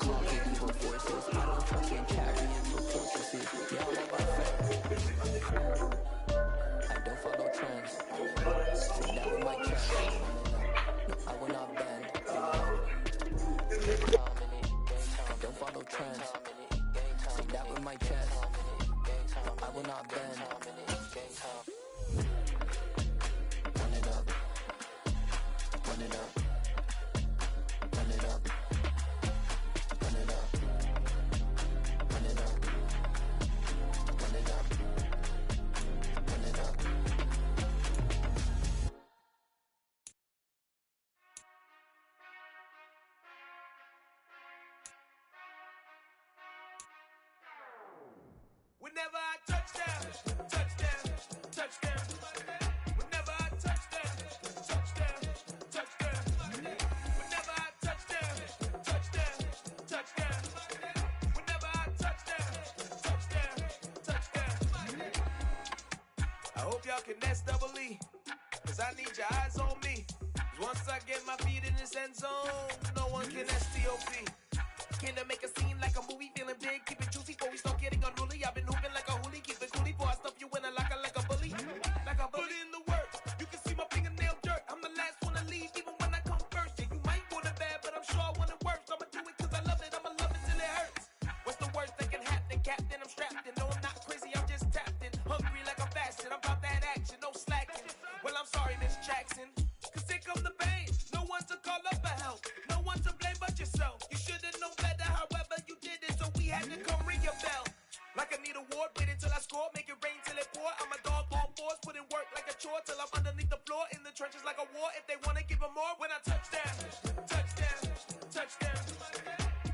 talking evil voices. I don't trust in chariots or fortresses. Yeah, I'm all about facts. I don't follow trends. Say that with my chest. No, I will not bend. I don't follow trends. Say that with my chest. No, I will not bend. Run it up. Run it up. Run it up. Run it up. Run it up. Run it up. Run it up. Whenever I touchdown, touchdown, touchdown. Whenever I touchdown, touchdown, touchdown. Whenever I touchdown, touchdown, touchdown. Whenever I touchdown, touchdown, touchdown. I hope y'all can nest double E, cause I need your eyes on me. 'Cause once I get my feet in this end zone, no one can STOP. Can I make a scene like a movie, feeling big, keep it juicy before we start getting unruly. I've been hooping like a hoolie, keep it coolie before I stuff you in a locker like a bully. Like a bully. Put in the work, you can see my fingernail dirt. I'm the last one to leave, even when I come first. Yeah, you might want it bad, but I'm sure I want it worse. I'ma do it cause I love it, I'ma love it till it hurts. What's the worst that can happen, Captain? I'm strapped in, no I'm not crazy, I'm just tapped in. Hungry like I'm fasting, I'm about that action, no slacking. Well, I'm sorry, Miss Jackson, cause here come the pain. No one to call up for help, no one to blame but yourself. You should've known better, however you did it, so we had to come ring your bell. Like I need a ward, wait until I score, make it rain till it pour. I'm a dog on force, put in work like a chore till I'm underneath the floor, in the trenches like a war. If they wanna give them more, when I touch down, touchdown, touchdown.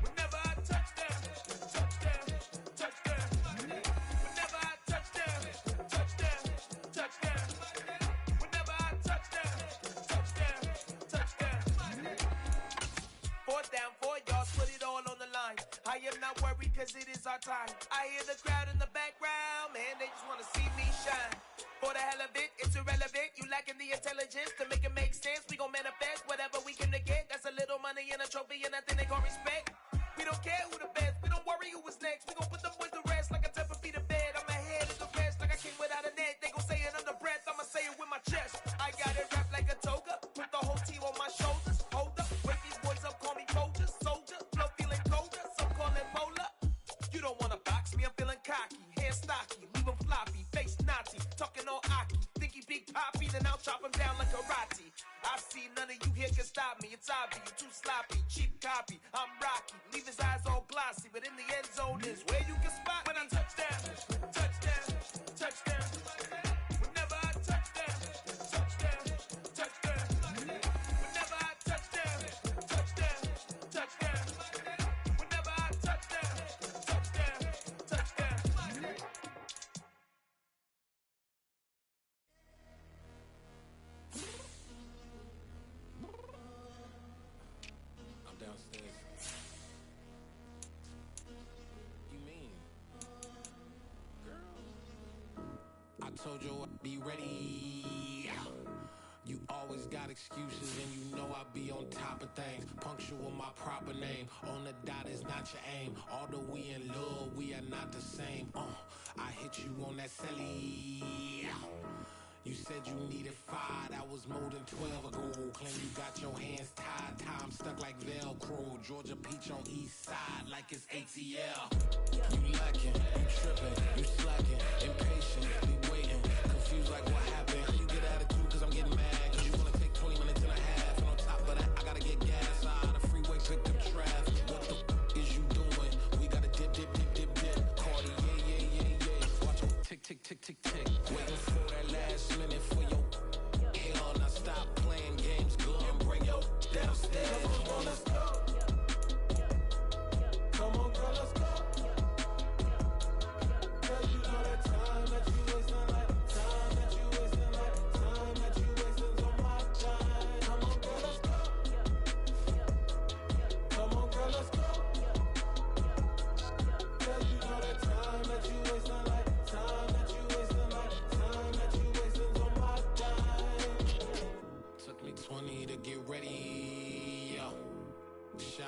Whenever I touchdown, touchdown, touchdown. Whenever I touchdown, touchdown, touchdown. Whenever I touchdown, touchdown, touchdown. Fourth down, 4 yards, put it all on the line. I am not worried cause it is our time. I hear the crowd in the background, man, they just wanna see me shine. For the hell of it, it's irrelevant. You lacking the intelligence to make it make sense. We gon' manifest whatever we can to get. That's a little money and a trophy and nothing they gon' respect. We don't care who the best, we don't worry who was next. We gon' put them boys to rest like a 10 feet of bed. I'm ahead of the rest like I came without a net. They gon' say it under breath, I'ma say it with my chest. I got it wrapped like a toga, put the whole team on my shoulders. Hold up, wake these boys up, call me soldier, soldier. Flow feeling colder, some call it polar. You don't wanna box me, I'm feeling cocky. Hair stocky, leave him floppy, face naughty. Talking all aki, think he big poppy, then I'll chop him down like karate. I see none of you here can stop me. It's obvious, you too sloppy, cheap copy. I'm Rocky, leave his eyes all glossy, but in the end zone is where you can spot when I touchdown, touchdown, touchdown. Whenever I touchdown, touchdown, touchdown. Whenever I touchdown, touchdown, touchdown. Whenever I touchdown, touchdown, touchdown. I'm downstairs. You mean? Girl. I told you I'd be ready. You always got excuses and you know I be on top of things. Punctual my proper name. On the dot is not your aim. Although we in love, we are not the same. I hit you on that celly. You said you needed 5, that was more than 12 ago. Claim you got your hands tied, time stuck like Velcro. Georgia Peach on east side like it's ATL. You lacking, you tripping, you slacking, impatient, we waiting, confused like what happened. You get attitude cause I'm getting mad, cause you wanna take 20 minutes and a half. And on top of that, I gotta get gas out of the freeway, pick up traffic. What the is you doing? We gotta dip, dip, dip, dip, dip. Cardi, yeah. Watch your tick, tick, tick, tick, tick. Waiting for that last minute for your hell. Now stop playing games, go and bring your downstairs. Come on, let's go. Come on, girl, let's go.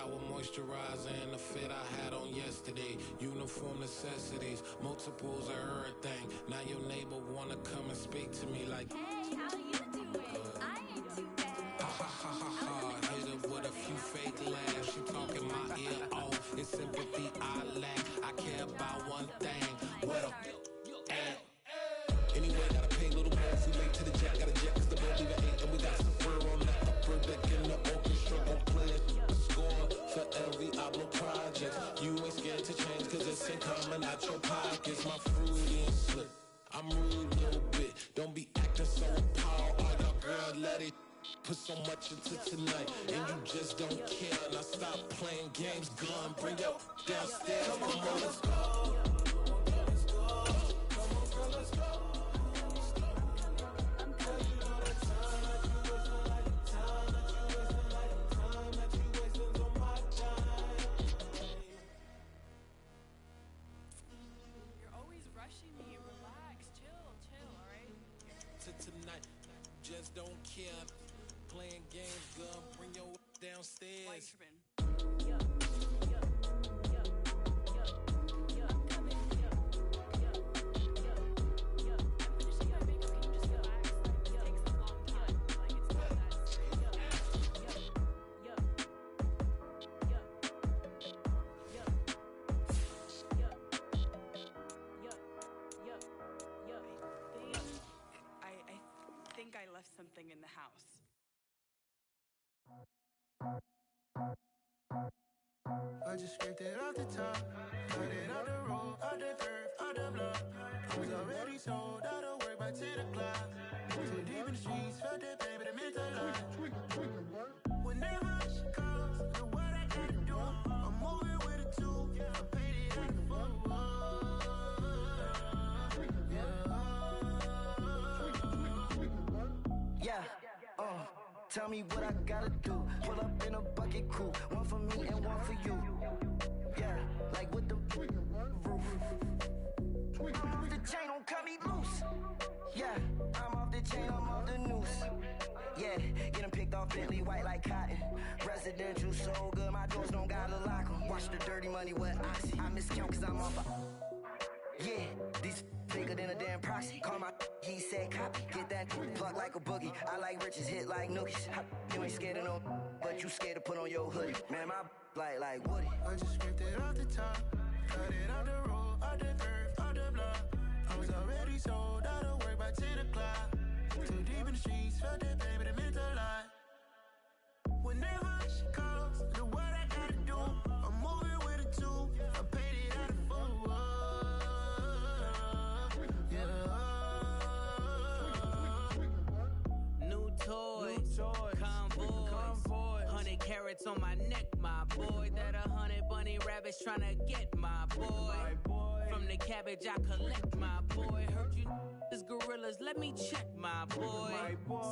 shower moisturizer and the fit I had on yesterday. Uniform necessities, multiples of everything. Now your neighbor wanna come and speak to me like, hey, how you doing? I ain't too bad. ha ha ha ha ha. Hit her with a few fake laughs. She talking my ear off. It's sympathy I lack. I care about one thing. What a at. Anyway, gotta pay a little more if we late to the jack. Got a jet cause the boat leave at 8. And we got some fur on the upper deck in the orchestra. Gon' play a score for every album project. You ain't scared to change cause it's ain't coming out your pockets. My fruity and slick. I'm rude a little bit. Don't be acting so appalled. Oh, your girl, let it put so much into tonight. And you just don't care. Now stop playing games. Gun, bring your downstairs. Come on, let's go. Tonight, just don't care. Playing games, girl, bring your downstairs. I left something in the house. I just scraped it off the top, cut it out the road, out the curve, out the block. I was already sold, out of work by 10 o'clock. Too deep in the streets, felt that baby, that meant a lot. Whenever she calls, know what I gotta do. I'm moving with a two, I paid it out the full. Yeah, tell me what I gotta do. Pull up in a bucket crew, one for me and one for you. Yeah, like with the roof. I'm off the chain, don't cut me loose. Yeah, I'm off the chain, I'm off the noose. Yeah, get them picked off Bentley, white like cotton. Residential, so good, my doors don't gotta lock 'em. Watch the dirty money with Oxy. I miscount cause I'm off yeah, these bigger than a damn proxy. Call my he said copy. Get that plug like a boogie. I like riches, hit like nookies. You ain't scared of no, but you scared to put on your hoodie. Man, my like Woody. I just scraped it off the top, cut it out the road, out the curve, out the block. I was already sold, out of work by 10 o'clock. Too deep in the streets, felt that baby, that meant a lot. Whenever she calls, know what I gotta do. I'm moving with a two, I paid it out of full. New toy, convoy, 100 carats on my neck, my boy. That 100 bunny rabbits tryna get my boy. From the cabbage I collect, my boy. Heard you is gorillas, let me check, my boy.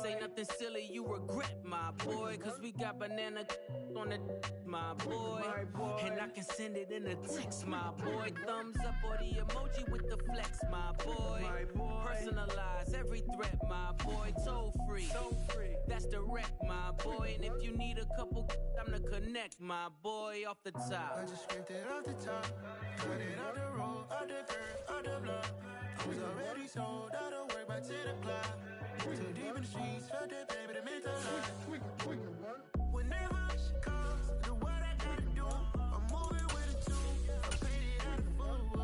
Say nothing silly, you regret, my boy. Cause we got banana on the my boy. And I can send it in a text, my boy. Thumbs up or the emoji with the flex, my boy. Personalize every threat, my boy. Toll free, that's direct, my boy. And if you need a couple, I'm to connect, my boy. Off the top, I just scraped it off the top, cut it out the road, out the curve, out the block. I was already sold, out of work by 10 o'clock. Too deep in the streets, felt that baby, that meant a lot. Whenever she calls, know what I gotta do. I'm moving with a two, I paid it out of full.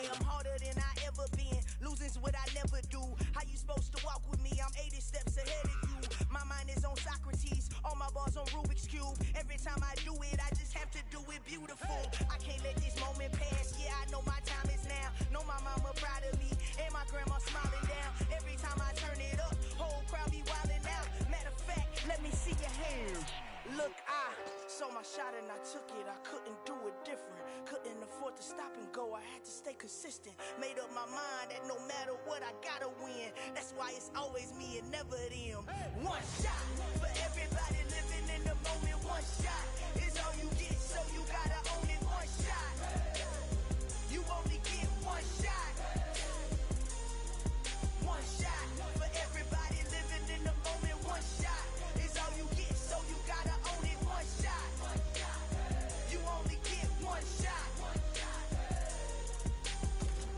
I'm harder than I ever been. Losing's what I never do. How you supposed to walk with me? I'm 80 steps ahead of you. My mind is on Socrates. All my bars on Rubik's Cube. Every time I do it, I just have to do it beautiful. I can't let this moment pass. Yeah, I know my time is now. Know my mama proud of me. And my grandma smiling down. Every time I turn it up, whole crowd be wilding out. Matter of fact, let me see your hands. Look, I saw my shot and I took it. I couldn't do it different. Couldn't afford to to stop and go, I had to stay consistent. Made up my mind that no matter what, I gotta win. That's why it's always me and never them. One shot for everybody living in the moment. One shot is all you get, so you gotta own it. One shot, you only get one shot. One shot for everybody living in the moment. One shot is all you get, so you gotta own it. One shot, you only get one shot.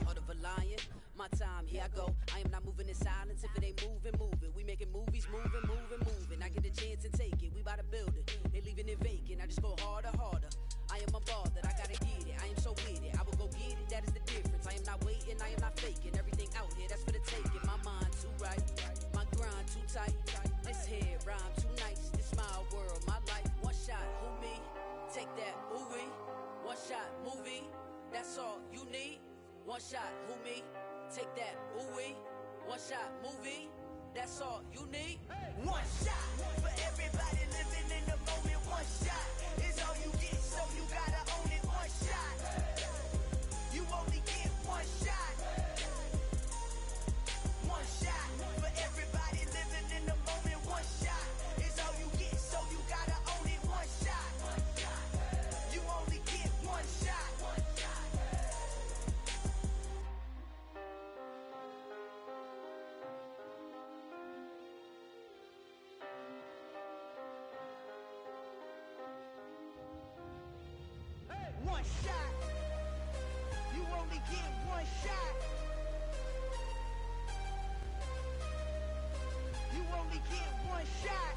Heart of a lion, my time, here I go. I am not moving in silence. If it ain't moving, move it. We making movies, moving, moving, moving. I get a chance and take it. We bout to build it. They leaving it vacant. I just go harder, harder. I am a ball that I gotta get it. I am so with it. I will go get it. That is the difference. I am not waiting. I am not faking. Everything out here, that's for the taking. My mind too right. My grind too tight. This head rhyme too nice. This my world, my life. One shot, who me? Take that, movie. One shot, movie. That's all you need. One shot, who me? Take that, ooh-wee. One shot, movie. That's all you need. One shot for everybody living in the moment. One shot is all you get, so you gotta own it. One shot, you only get one shot. One shot for everybody living in the moment. One shot is all you get, so you gotta own it. One shot, you only get one shot. One shot. You only get one shot. You only get one shot.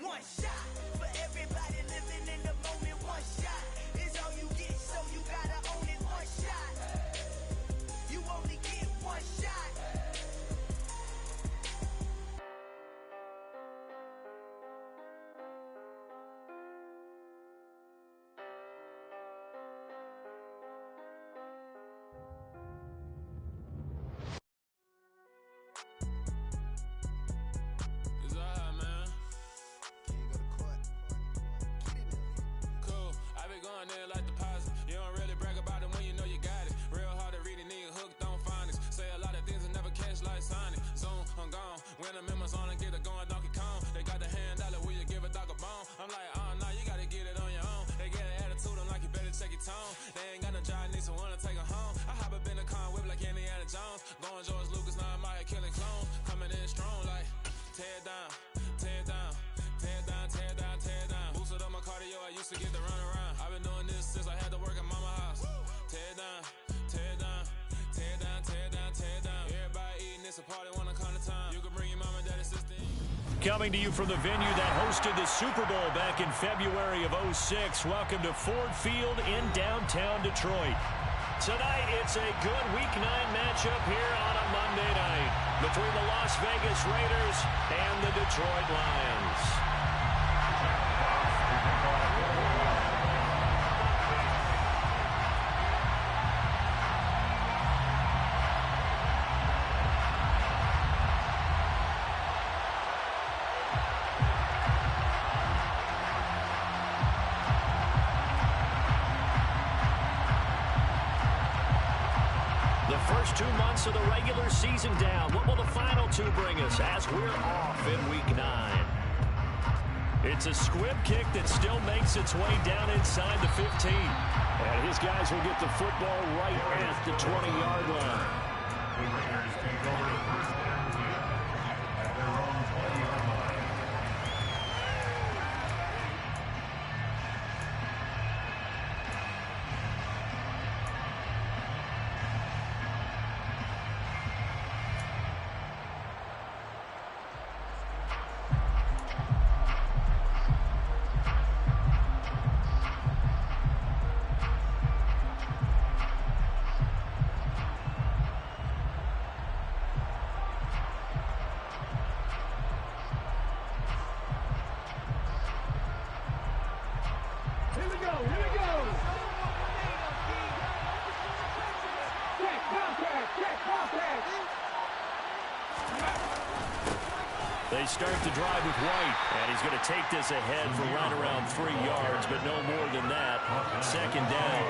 One shot for everybody living in the moment. One shot is all you get, so you gotta own it. One shot. You only get one shot. It's alright, man. Can you go to court? Cool. I be going there like deposit. You don't really brag about it when you know you got it. Real hard to read a nigga hooked on phonics. Say a lot of things and never catch like Sonic. Zoom, I'm gone. When I'm in my zone and get it going Donkey Kong. They got the $100, will you give a dog a bone? I'm like, oh no, you gotta get it on your own. They get an attitude, I'm like, you better check your tone. They ain't got no job, need someone to take her home. I hop up in the car, whip like Indiana Jones. Going George Lucas, now I'm out here killing clones. Coming in strong like, tear down, tear down, tear down, tear down, tear down. Boosted up my cardio, I used to get to run around. I've been doing this since I had to work at mama house. Tear down, tear down, tear down, tear down, tear down. Everybody eating, it's a party, wanna come to time. You can bring your mama, daddy, sister. Coming to you from the venue that hosted the Super Bowl back in February of '06. Welcome to Ford Field in downtown Detroit. Tonight, it's a good Week 9 matchup here on a Monday night between the Las Vegas Raiders and the Detroit Lions. The first 2 months of the regular season down. What will the final two bring us as we're off in Week 9? It's a squib kick that still makes its way down inside the 15. And his guys will get the football right at the 20-yard line. The Raiders take over first and 10 at their own 20-yard line. start the drive with White. And he's going to take this ahead for right around 3 yards, but no more than that. Second down.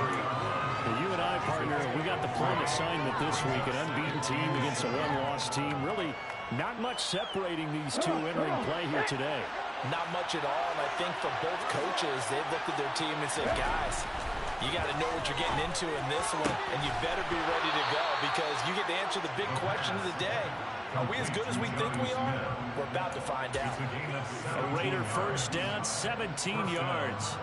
Well, you and I, partner, we got the plum assignment this week. An unbeaten team against a one-loss team. Really not much separating these two entering play here today. Not much at all, and I think for both coaches, they've looked at their team and said, guys, you got to know what you're getting into in this one, and you better be ready to go because you get to answer the big question of the day. Are we as good as we think we are? We're about to find out. A Raider first down, 17 yards.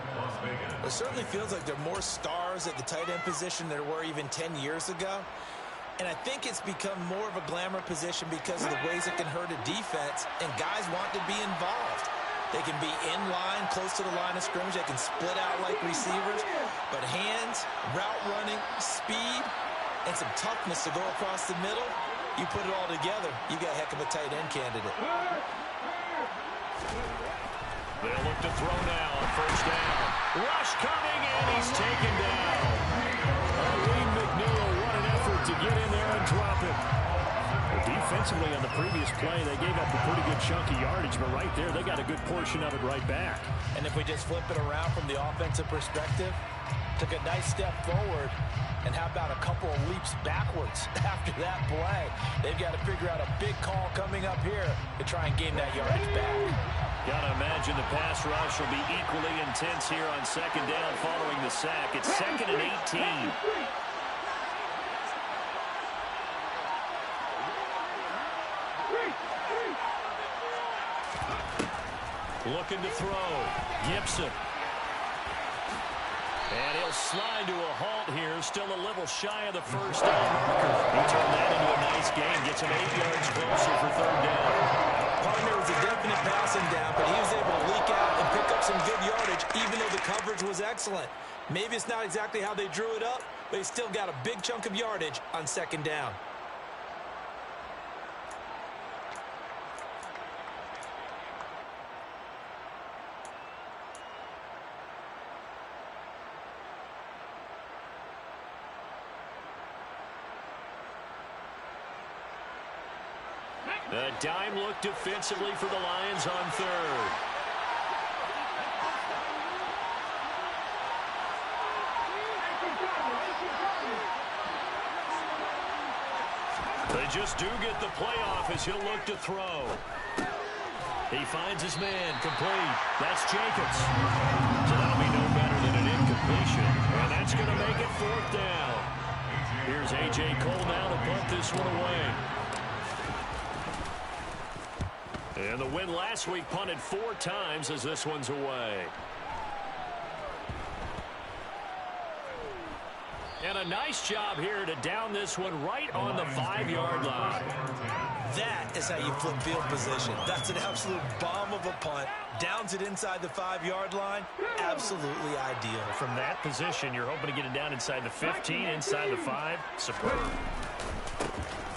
It certainly feels like there are more stars at the tight end position than there were even 10 years ago. And I think it's become more of a glamour position because of the ways it can hurt a defense, and guys want to be involved. They can be in line, close to the line of scrimmage. They can split out like receivers. But hands, route running, speed, and some toughness to go across the middle, you put it all together, you got a heck of a tight end candidate. They'll look to throw now on first down. Rush coming, and he's taken down. Arlene McNeil, what an effort to get in there and drop it. Well, defensively on the previous play, they gave up a pretty good chunk of yardage, but right there, they got a good portion of it right back. And if we just flip it around from the offensive perspective, took a nice step forward, and how about a couple of leaps backwards after that play? They've got to figure out a big call coming up here to try and gain that yardage back. Got to imagine the pass rush will be equally intense here on second down following the sack. It's 2nd and 18. Looking to throw. Gibson. And he'll slide to a halt here. Still a little shy of the first down marker. He turned that into a nice gain. Gets him 8 yards closer for third down. Partner was a definite passing down, but he was able to leak out and pick up some good yardage, even though the coverage was excellent. Maybe it's not exactly how they drew it up, but he still got a big chunk of yardage on second down. A dime look defensively for the Lions on third. They just do get the playoff as he'll look to throw. He finds his man, complete. That's Jacobs. So that'll be no better than an incompletion. And that's going to make it fourth down. Here's A.J. Cole now to punt this one away. And the win last week punted 4 times as this one's away. And a nice job here to down this one right on the 5-yard line. That is how you flip field position. That's an absolute bomb of a punt. Downs it inside the 5-yard line. Absolutely ideal. From that position, you're hoping to get it down inside the 15, inside the 5. Superb.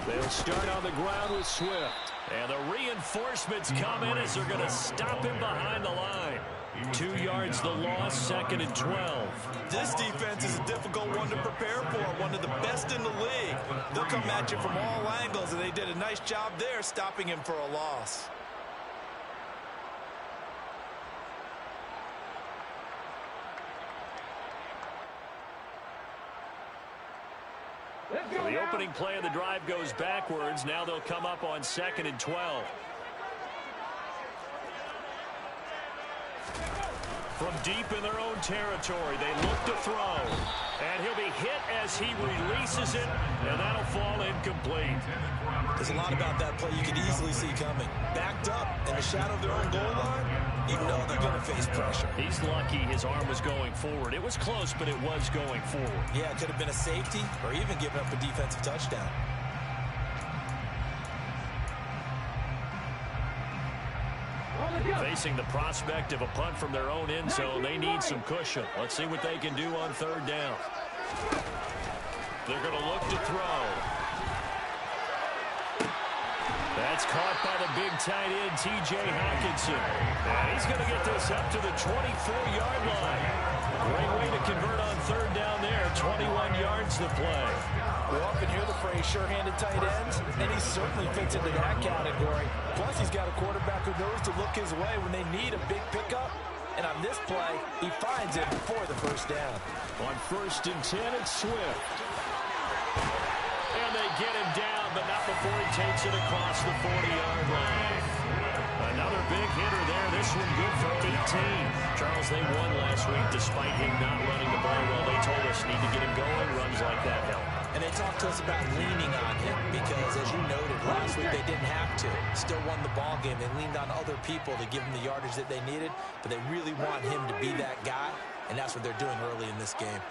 They'll start on the ground with Swift. And the reinforcements come in as they're going to stop him behind the line. 2 yards the loss, 2nd and 12. This defense is a difficult one to prepare for, one of the best in the league. They'll come at you from all angles, and they did a nice job there stopping him for a loss. The opening play of the drive goes backwards. Now they'll come up on 2nd and 12. From deep in their own territory, they look to throw. And he'll be hit as he releases it, and that'll fall incomplete. There's a lot about that play you could easily see coming. Backed up in the shadow of their own goal line, you know they're going to face pressure. He's lucky his arm was going forward. It was close, but it was going forward. Yeah, it could have been a safety or even given up a defensive touchdown. Facing the prospect of a punt from their own end zone, they need some cushion. Let's see what they can do on third down. They're going to look to throw. That's caught by the big tight end, T.J. Hawkinson. And he's going to get this up to the 24-yard line. Great way to convert on third down there. 21 yards to play. We often hear the phrase sure-handed tight ends, and he certainly fits into that category. Plus, he's got a quarterback who knows to look his way when they need a big pickup. And on this play, he finds it for the first down. On 1st and 10, it's Swift. And they get him down, but not before he takes it across the 40-yard line. Another big hitter there. This one good for 18. Charles, they won last week despite him not running the ball well. They told us need to get him going. Runs like that help. And they talked to us about leaning on him because, as you noted, last week they didn't have to. Still won the ball game. They leaned on other people to give them the yardage that they needed, but they really want him to be that guy, and that's what they're doing early in this game.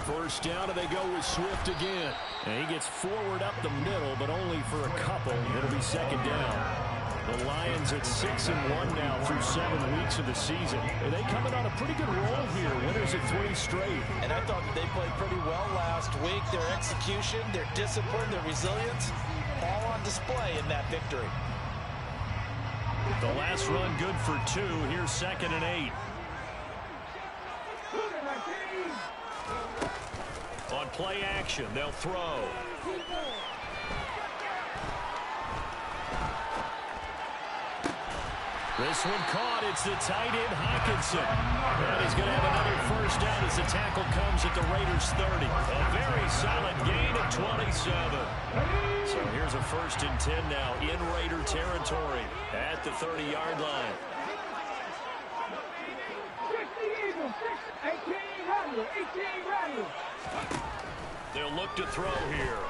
First down, and they go with Swift again. And he gets forward up the middle, but only for a couple. It'll be second down. The Lions at 6-1 now through 7 weeks of the season. Are they coming on a pretty good roll here? Winners at 3 straight. And I thought that they played pretty well last week. Their execution, their discipline, their resilience, all on display in that victory. The last run good for 2. Here's 2nd and 8. On play action, they'll throw. This one caught. It's the tight end, Hockenson. And he's going to have another first down as the tackle comes at the Raiders' 30. A very solid gain of 27. So here's a 1st and 10 now in Raider territory at the 30-yard line. They'll look to throw here.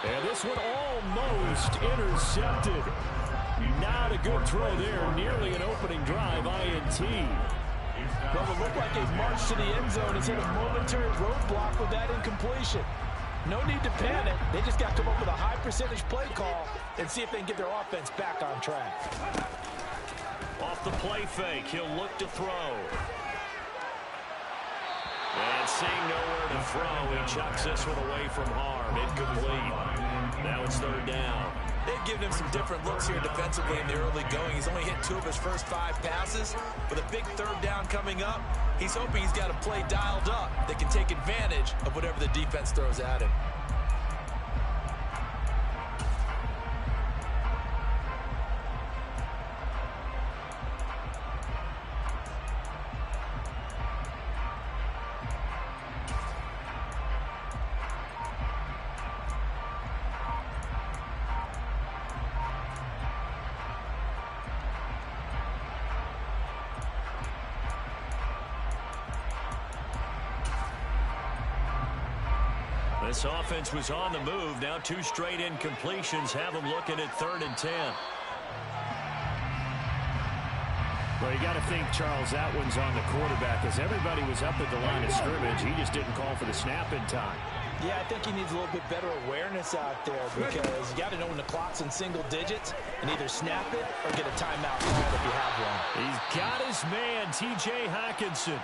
And this one almost intercepted. Not a good throw there. Nearly an opening drive, INT. Well, it looked like a march to the end zone has hit a momentary roadblock with that incompletion. No need to panic. They just got to come up with a high percentage play call and see if they can get their offense back on track. Off the play fake, he'll look to throw. And seeing nowhere to throw, he chucks this one away from harm. Incomplete. Now it's 3rd down. They've given him some different looks here defensively in the early going. He's only hit 2 of his first 5 passes. With a big 3rd down coming up, he's hoping he's got a play dialed up that can take advantage of whatever the defense throws at him. This offense was on the move. Now 2 straight incompletions have them looking at 3rd and 10. Well, you got to think, Charles, that one's on the quarterback. As everybody was up at the line of scrimmage, he just didn't call for the snap in time. Yeah, I think he needs a little bit better awareness out there because you got to know when the clock's in single digits and either snap it or get a timeout called if you have one. He's got his man, T.J. Hockenson.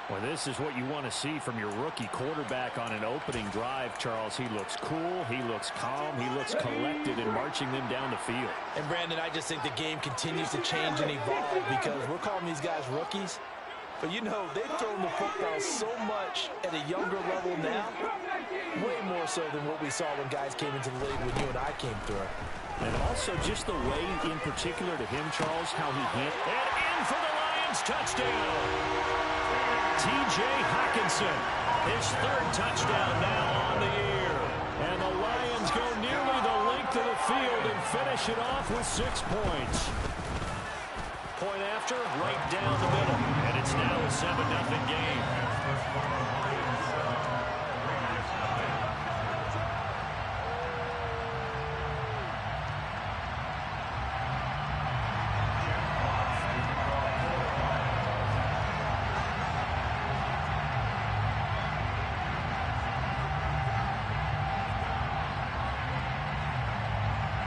Well, this is what you want to see from your rookie quarterback on an opening drive, Charles. He looks cool, he looks calm, he looks collected in marching them down the field. And, Brandon, I just think the game continues to change and evolve because we're calling these guys rookies. But, you know, they've thrown the football so much at a younger level now, way more so than what we saw when guys came into the league when you and I came through. And also just the way, in particular to him, Charles, how he hit. And in for the Lions touchdown. T.J. Hockenson, his 3rd touchdown now on the year. And the Lions go nearly the length of the field and finish it off with 6 points. Point after, right down the middle. And it's now a 7-0 game.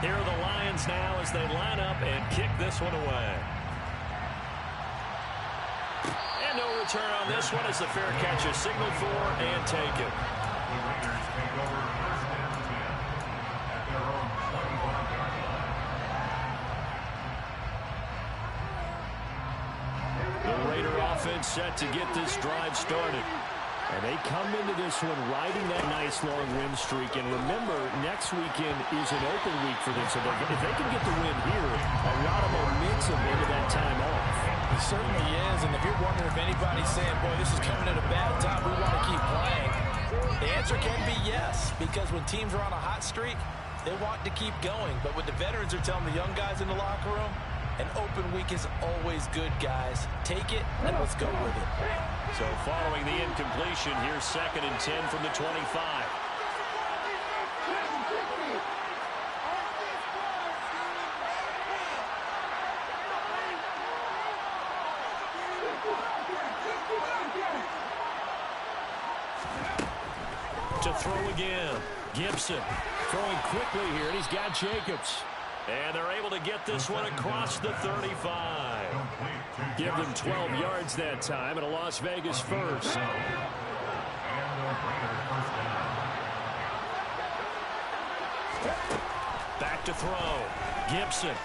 Here are the Lions now as they line up and kick this one away. And no return on this one as the fair catch is signaled for and taken. The offense set to get this drive started. And they come into this one riding that nice long win streak. And remember, next weekend is an open week for them. So if they can get the win here, a lot of momentum into that time off. It certainly is. And if you're wondering if anybody's saying, boy, this is coming at a bad time, we want to keep playing, the answer can be yes. Because when teams are on a hot streak, they want to keep going. But what the veterans are telling the young guys in the locker room, an open week is always good, guys. Take it, and let's go with it. So following the incompletion, here's 2nd and 10 from the 25. To throw again. Gibson throwing quickly here, and he's got Jacobs. And they're able to get this one across the 35. Give them 12 yards that time, and a Las Vegas first. Back to throw. Gibson.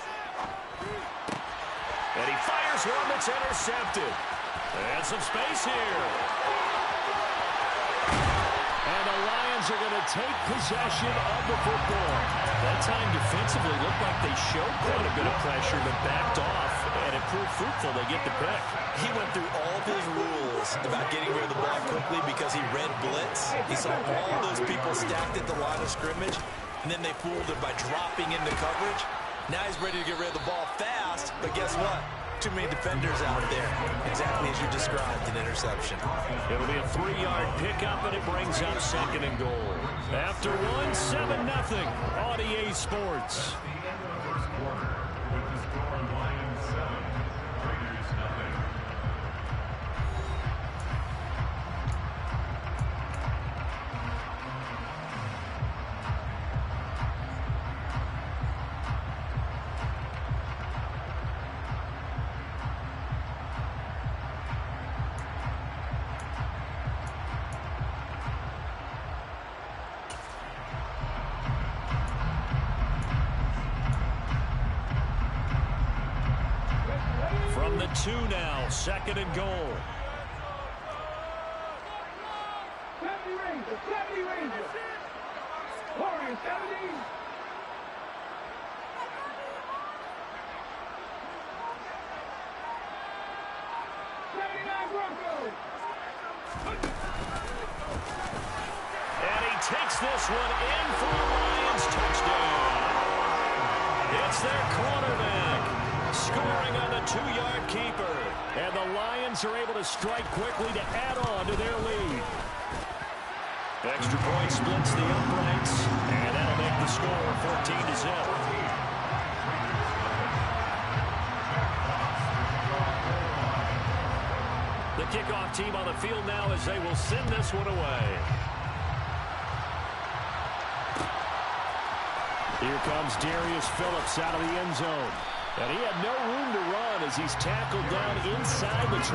And he fires one that's intercepted. And some space here. And the Lions are going to take possession of the football. That time defensively looked like they showed quite a bit of pressure but backed off, and it proved fruitful. They get the pick. He went through all of his rules about getting rid of the ball quickly because he read blitz. He saw all those people stacked at the line of scrimmage, and then they fooled him by dropping into coverage. Now he's ready to get rid of the ball fast, but guess what? Too many defenders out there. Exactly as you described, an interception. It'll be a 3-yard pickup, and it brings up 2nd and goal. After one, 7-0 on EA Sports. From the 2 now, 2nd and goal. 70 Rangers, 70 Rangers. Warriors, 70. 79 Broncos. And he takes this one in for a Lions touchdown. It's their quarterback scoring on the 2-yard keeper. And the Lions are able to strike quickly to add on to their lead. Extra point splits the uprights, and that'll make the score 14-0. The kickoff team on the field now as they will send this one away. Here comes Darius Phillips out of the end zone. And he had no room to run as he's tackled down inside the 20.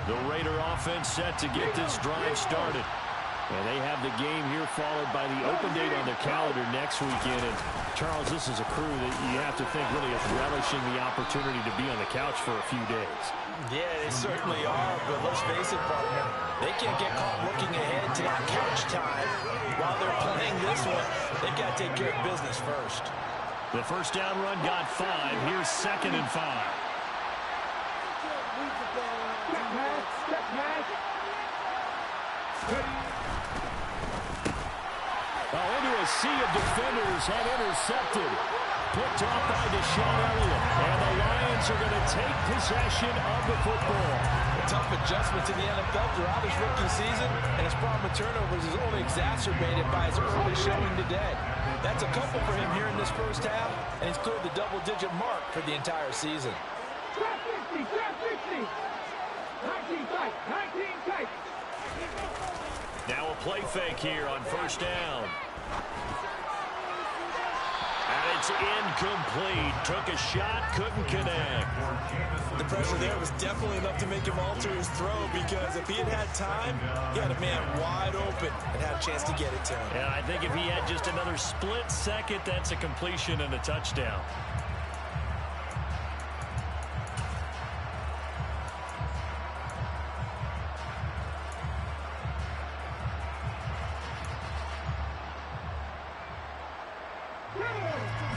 The Raider offense set to get this drive started. And they have the game here followed by the open date on their calendar next weekend. And Charles, this is a crew that you have to think really is relishing the opportunity to be on the couch for a few days. Yeah, they certainly are, but let's face it, partner. They can't get caught looking ahead to that couch time while they're playing this one. They've got to take care of business first. The first down run got 5. Here's 2nd and 5. Into a sea of defenders and intercepted. Picked off by Deshaun Elliott. And the Lions are going to take possession of the football. A tough adjustment to the NFL throughout his rookie season, and his problem with turnovers is only exacerbated by his early showing today. That's a couple for him here in this first half, and he's cleared the double-digit mark for the entire season. Trap 60, trap 60. 19 tight, 19 tight. Now a play fake here on first down. And it's incomplete. Took a shot, couldn't connect. The pressure there was definitely enough to make him alter his throw, because if he had time, he had a man wide open and had a chance to get it to him. Yeah, I think if he had just another split second, that's a completion and a touchdown.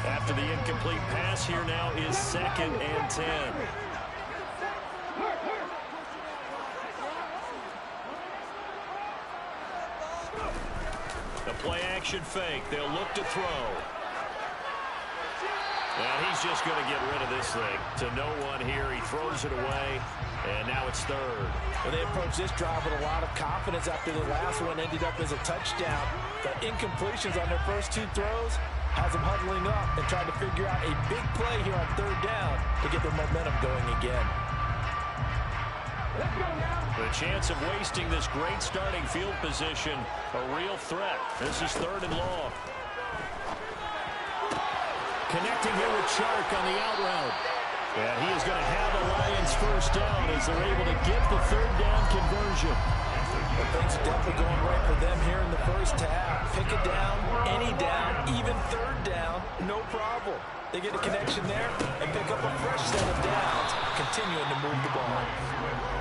After the incomplete pass, here now is 2nd and 10. The play-action fake. They'll look to throw. And he's just going to get rid of this thing to no one here. He throws it away, and now it's 3rd. Well, they approached this drive with a lot of confidence after the last one ended up as a touchdown. The incompletions on their first 2 throws has them huddling up and trying to figure out a big play here on 3rd down to get their momentum going again. The chance of wasting this great starting field position, a real threat. This is 3rd and long. Connecting here with Chark on the out route. And he is going to have the Lions first down as they're able to get the 3rd down conversion. Well, things are definitely going right for them here in the first half. Pick a down, any down, even 3rd down, no problem. They get a connection there and pick up a fresh set of downs, continuing to move the ball.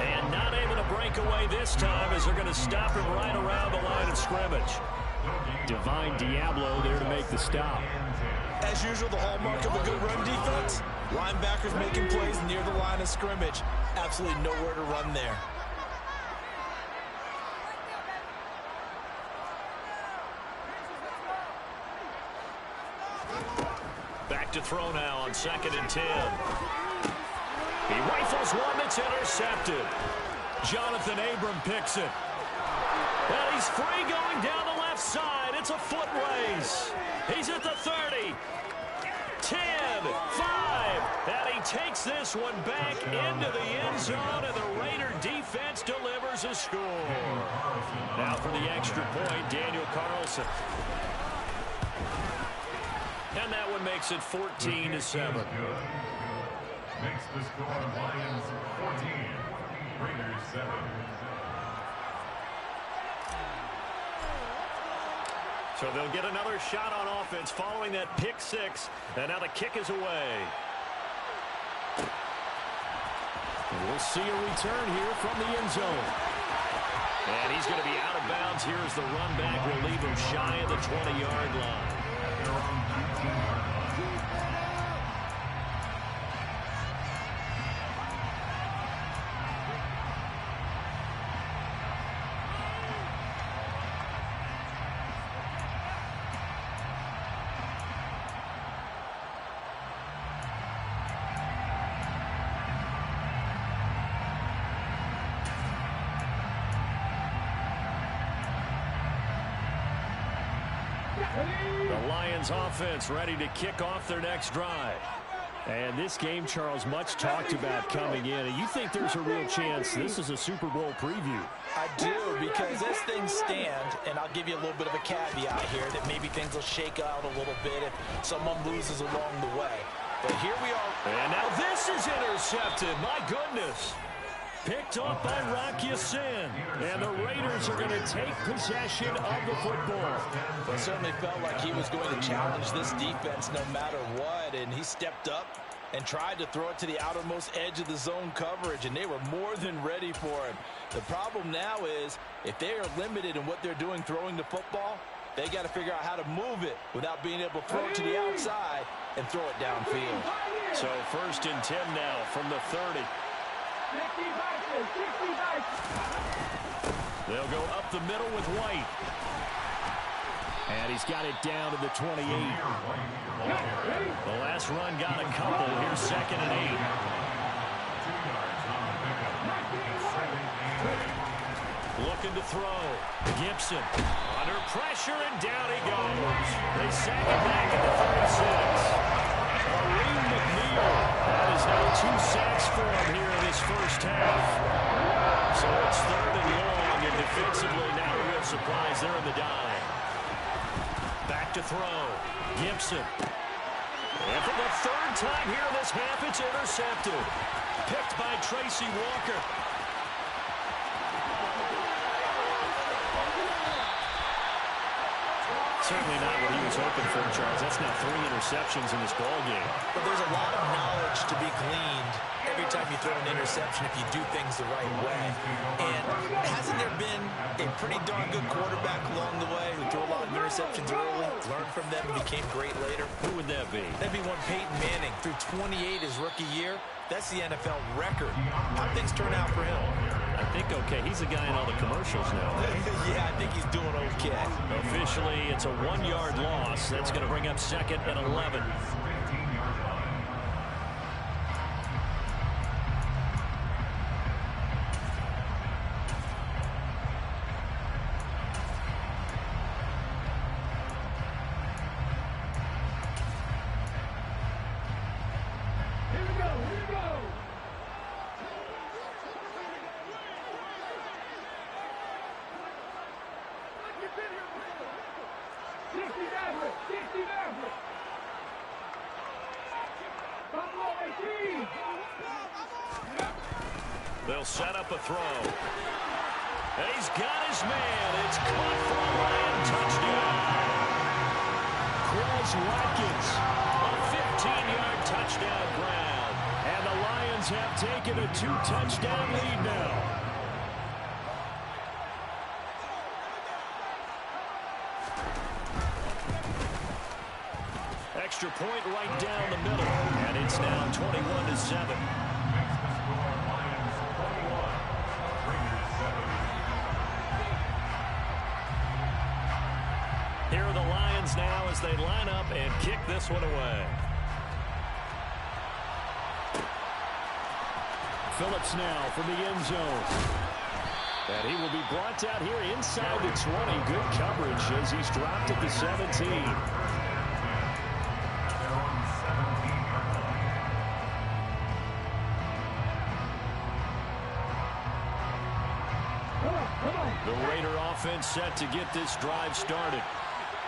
And not able to break away this time as they're going to stop him right around the line of scrimmage. Divine Diablo there to make the stop. As usual, the hallmark of a good run defense, linebackers making plays near the line of scrimmage. Absolutely nowhere to run there. Back to throw now on 2nd and 10. He rifles one that's intercepted. Jonathan Abram picks it. And he's free going down the left side. It's a foot race. He's at the 30. 10, 5, and he takes this one back into the end zone, and the Raider defense delivers a score. Now for the extra point, Daniel Carlson. And that one makes it 14-7. Makes the score Lions 14, Raiders 7. So they'll get another shot on offense following that pick 6, and now the kick is away. We'll see a return here from the end zone. And he's going to be out of bounds here as the run back will leave him shy of the 20-yard line. The Lions offense ready to kick off their next drive. And this game, Charles, much talked about coming in. And you think there's a real chance this is a Super Bowl preview? I do, because as things stand, and I'll give you a little bit of a caveat here, that maybe things will shake out a little bit if someone loses along the way. But here we are. And now this is intercepted. My goodness. Picked off by Rock Ya-Sin. And the Raiders are going to take possession of the football. It certainly felt like he was going to challenge this defense no matter what. And he stepped up and tried to throw it to the outermost edge of the zone coverage. And they were more than ready for him. The problem now is if they are limited in what they're doing throwing the football, they got to figure out how to move it without being able to throw it to the outside and throw it downfield. So 1st and 10 now from the 30. They'll go up the middle with White. And he's got it down to the 28. The last run got a couple. Here's 2nd and 8. Looking to throw. Gibson under pressure, and down he goes. They sack it back at the 36. Kareem McNeil. That is now 2 sacks for him here in this first half. So it's 3rd and long, and defensively now a real surprise there in the dive. Back to throw. Gibson. And for the third time here in this half, it's intercepted. Picked by Tracy Walker. Certainly not what he was hoping for, Charles. That's now 3 interceptions in this ball game. But there's a lot of knowledge to be gleaned every time you throw an interception if you do things the right way. And hasn't there been a pretty darn good quarterback along the way who threw a lot of interceptions early, learned from them, and became great later? Who would that be? That'd be one Peyton Manning. Threw 28 his rookie year. That's the NFL record. How'd things turn out for him? I think okay. He's the guy in all the commercials now. Yeah, I think he's doing okay. Officially, it's a 1-yard loss. That's going to bring up 2nd and 11. They'll set up a throw. And he's got his man. It's caught for a Lion touchdown. Chris Watkins, a 15-yard touchdown grab. And the Lions have taken a 2-touchdown lead now. Extra point right down the middle. And it's now 21-7. Here are the Lions now as they line up and kick this one away. Phillips now from the end zone. And he will be brought down here inside the 20. Good coverage as he's dropped at the 17. The Raider offense set to get this drive started.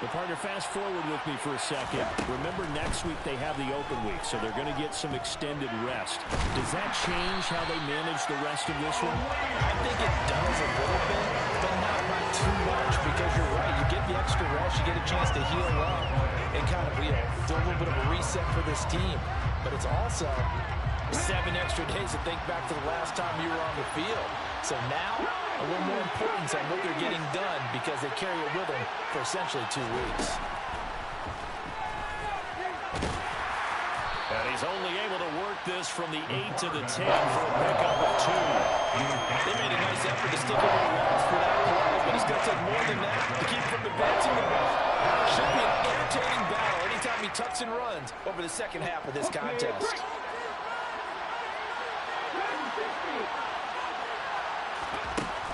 The partner, fast forward with me for a second. Remember, next week they have the open week, so they're going to get some extended rest. Does that change how they manage the rest of this one? I think it does a little bit, but not by too much, because you're right. You get the extra rest, you get a chance to heal up and kind of do a little bit of a reset for this team. But it's also 7 extra days to think back to the last time you were on the field. So now, a little more importance on what they're getting done because they carry it with them for essentially 2 weeks. And he's only able to work this from the 8 to the 10 for a pickup of 2. They made a nice effort to stick him on the loss for that play, but it's going to take more than that to keep from advancing the ball. Should be an entertaining battle anytime he tucks and runs over the second half of this contest.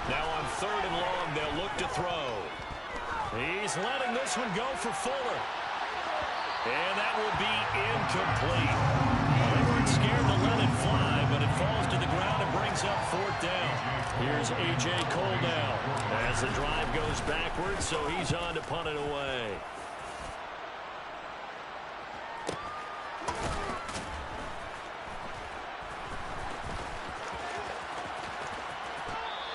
Now on 3rd and long, they'll look to throw. He's letting this one go for Fuller. And that will be incomplete. Well, they weren't scared to let it fly, but it falls to the ground and brings up 4th down. Here's A.J. Cole now as the drive goes backwards, so he's on to punt it away.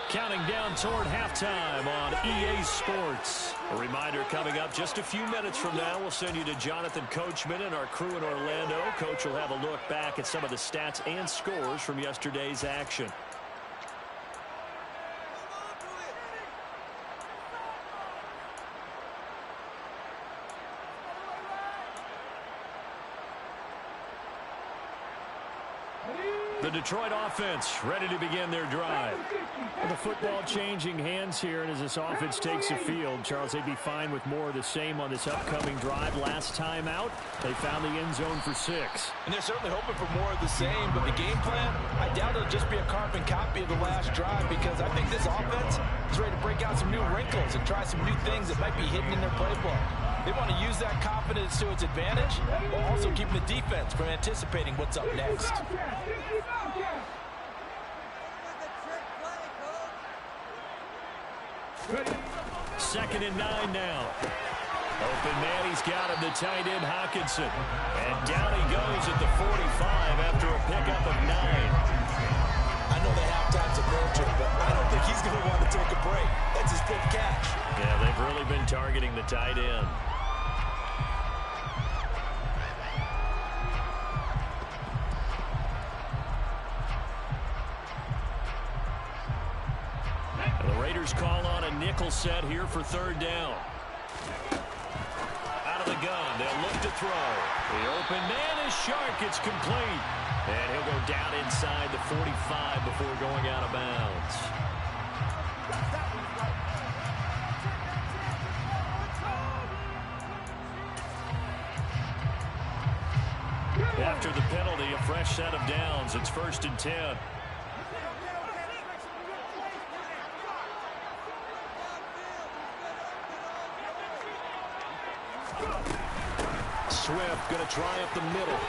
Counting down toward halftime on EA Sports. A reminder coming up just a few minutes from now, we'll send you to Jonathan Coachman and our crew in Orlando. Coach will have a look back at some of the stats and scores from yesterday's action. The Detroit offense ready to begin their drive. With the football changing hands here, and as this offense takes the field, Charles, they'd be fine with more of the same on this upcoming drive. Last time out, they found the end zone for 6. And they're certainly hoping for more of the same, but the game plan, I doubt it'll just be a carbon copy of the last drive, because I think this offense is ready to break out some new wrinkles and try some new things that might be hidden in their playbook. They want to use that confidence to its advantage, while also keeping the defense from anticipating what's up next. 2nd and 9 now. Open man, he's got him, the tight end, Hockenson. And down he goes at the 45 after a pickup of 9. I know the halftime's approaching, but I don't think he's going to want to take a break. That's his fifth catch. Yeah, they've really been targeting the tight end. And the Raiders call on a nickel set here for third down. Out of the gun, they'll look to throw. The open man is Shark. It's complete. And he'll go down inside the 45 before going out of bounds. After the penalty, a fresh set of downs. It's 1st and 10. Swift going to try up the middle.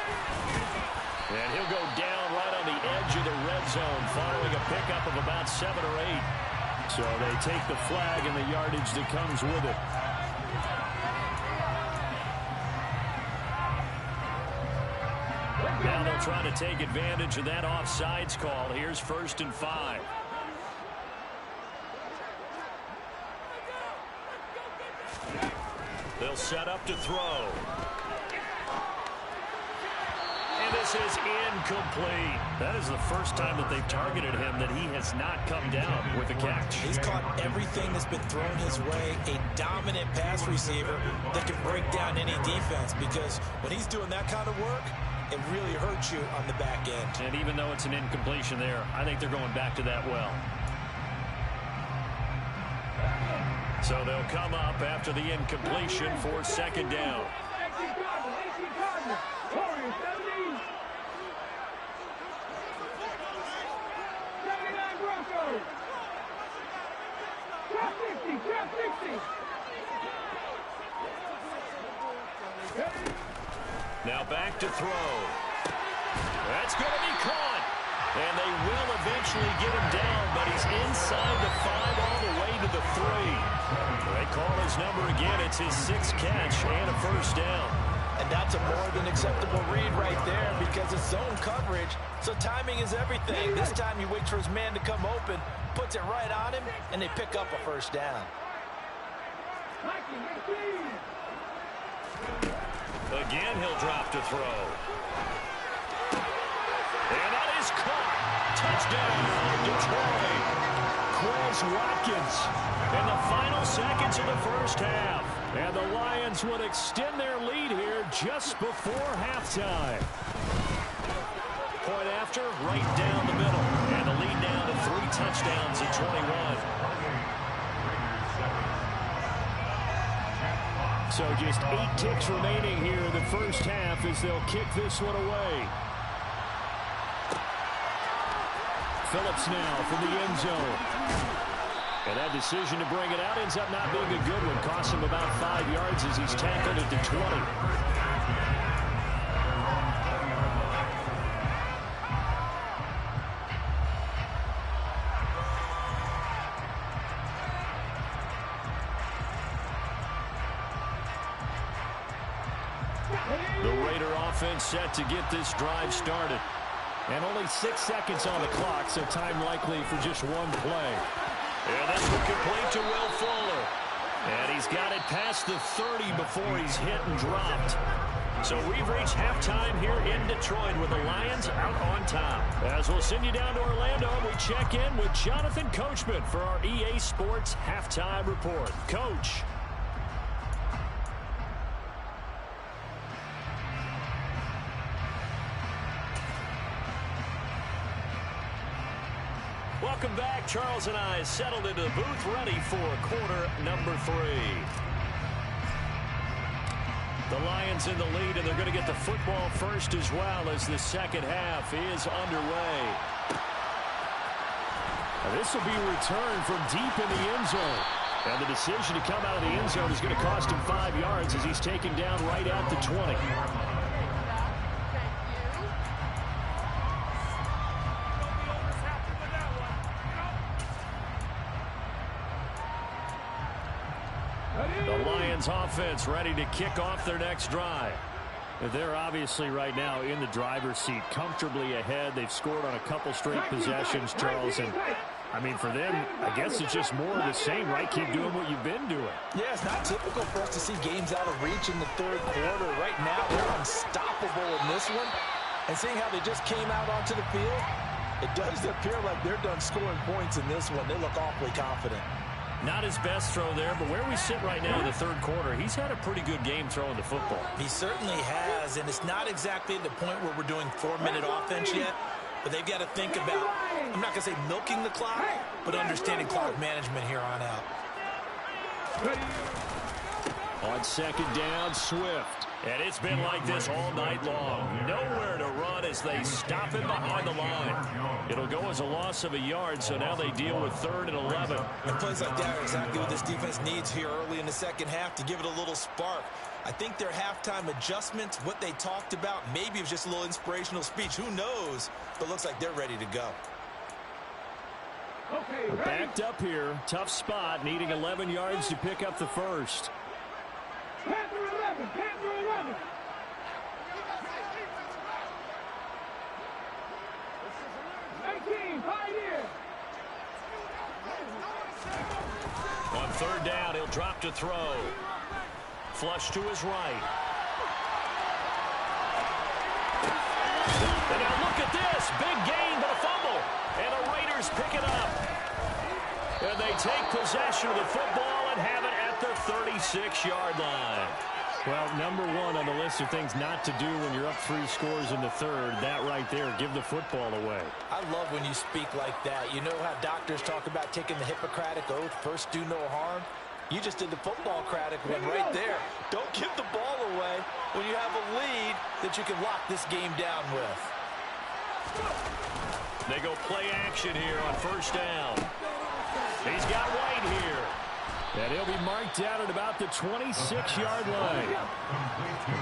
And he'll go down right on the edge of the red zone following a pickup of about 7 or 8. So they take the flag and the yardage that comes with it. Now they'll try to take advantage of that offsides call. Here's 1st and 5. They'll set up to throw. And this is incomplete. That is the first time that they've targeted him that he has not come down with a catch. He's caught everything that's been thrown his way. A dominant pass receiver that can break down any defense, because when he's doing that kind of work, it really hurts you on the back end. And even though it's an incompletion there, I think they're going back to that well. So they'll come up after the incompletion for 2nd down. Now back to throw. That's going to be caught. And they will eventually get him down, but he's inside the 5 all the way to the 3. They call his number again. It's his 6th catch and a 1st down. And that's a more than acceptable read right there, because it's zone coverage, so timing is everything. This time he waits for his man to come open, puts it right on him, and they pick up a 1st down. Again, he'll drop to throw. And that is caught. Touchdown, Detroit. Quez Watkins in the final seconds of the 1st half. And the Lions would extend their lead here just before halftime. Point after, right down the middle. And the lead down to 3 touchdowns at 21. So just 8 ticks remaining here in the 1st half as they'll kick this one away. Phillips now from the end zone. And that decision to bring it out ends up not being a good one. Costs him about 5 yards as he's tackled at the 20. The Raider offense set to get this drive started. And only 6 seconds on the clock, so time likely for just one play. And this will complete to Will Fuller. And he's got it past the 30 before he's hit and dropped. So we've reached halftime here in Detroit with the Lions out on top. As we'll send you down to Orlando, we check in with Jonathan Coachman for our EA Sports Halftime Report. Coach. Welcome back. Charles and I settled into the booth, ready for quarter number 3. The Lions in the lead, and they're going to get the football first as well as the 2nd half is underway. Now this will be a return from deep in the end zone. And the decision to come out of the end zone is going to cost him 5 yards as he's taken down right at the 20. Lions offense ready to kick off their next drive. They're obviously right now in the driver's seat, comfortably ahead. They've scored on a couple straight possessions, Charles. And, I mean, for them, I guess it's just more of the same, right? Keep doing what you've been doing. Yeah, it's not typical for us to see games out of reach in the third quarter. Right now, they're unstoppable in this one. And seeing how they just came out onto the field, it does appear like they're done scoring points in this one. They look awfully confident. Not his best throw there, but where we sit right now in the third quarter, he's had a pretty good game throwing the football. He certainly has, and it's not exactly at the point where we're doing 4-minute offense yet, but they've got to think about, I'm not going to say milking the clock, but understanding clock management here on out. On second down, Swift. And it's been like this all night long. Nowhere to run as they stop him behind the line. It'll go as a loss of a yard, so now they deal with 3rd and 11. And plays like that are exactly what this defense needs here early in the second half to give it a little spark. I think their halftime adjustments, what they talked about, maybe it was just a little inspirational speech. Who knows? But looks like they're ready to go. Backed up here. Tough spot, needing 11 yards to pick up the first. Panther 11, Panther 11. On 3rd down, he'll drop to throw. Flush to his right. And now look at this. Big gain, but a fumble. And the Raiders pick it up. And they take possession of the football and have it at the 36-yard line. Well, number one on the list of things not to do when you're up 3 scores in the third, that right there, give the football away. I love when you speak like that. You know how doctors talk about taking the Hippocratic Oath, first do no harm? You just did the football-cratic one right there. Don't give the ball away when you have a lead that you can lock this game down with. They go play action here on 1st down. He's got White here. And he'll be marked down at about the 26-yard line.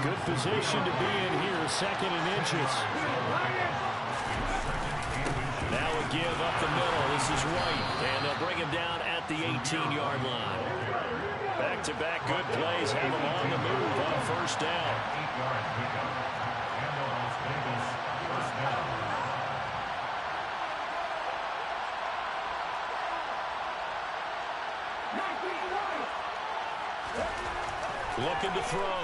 Good position to be in here, 2nd and inches. Now a give up the middle. This is White, and they'll bring him down at the 18-yard line. Back-to-back good plays have him on the move on 1st down. Looking to throw.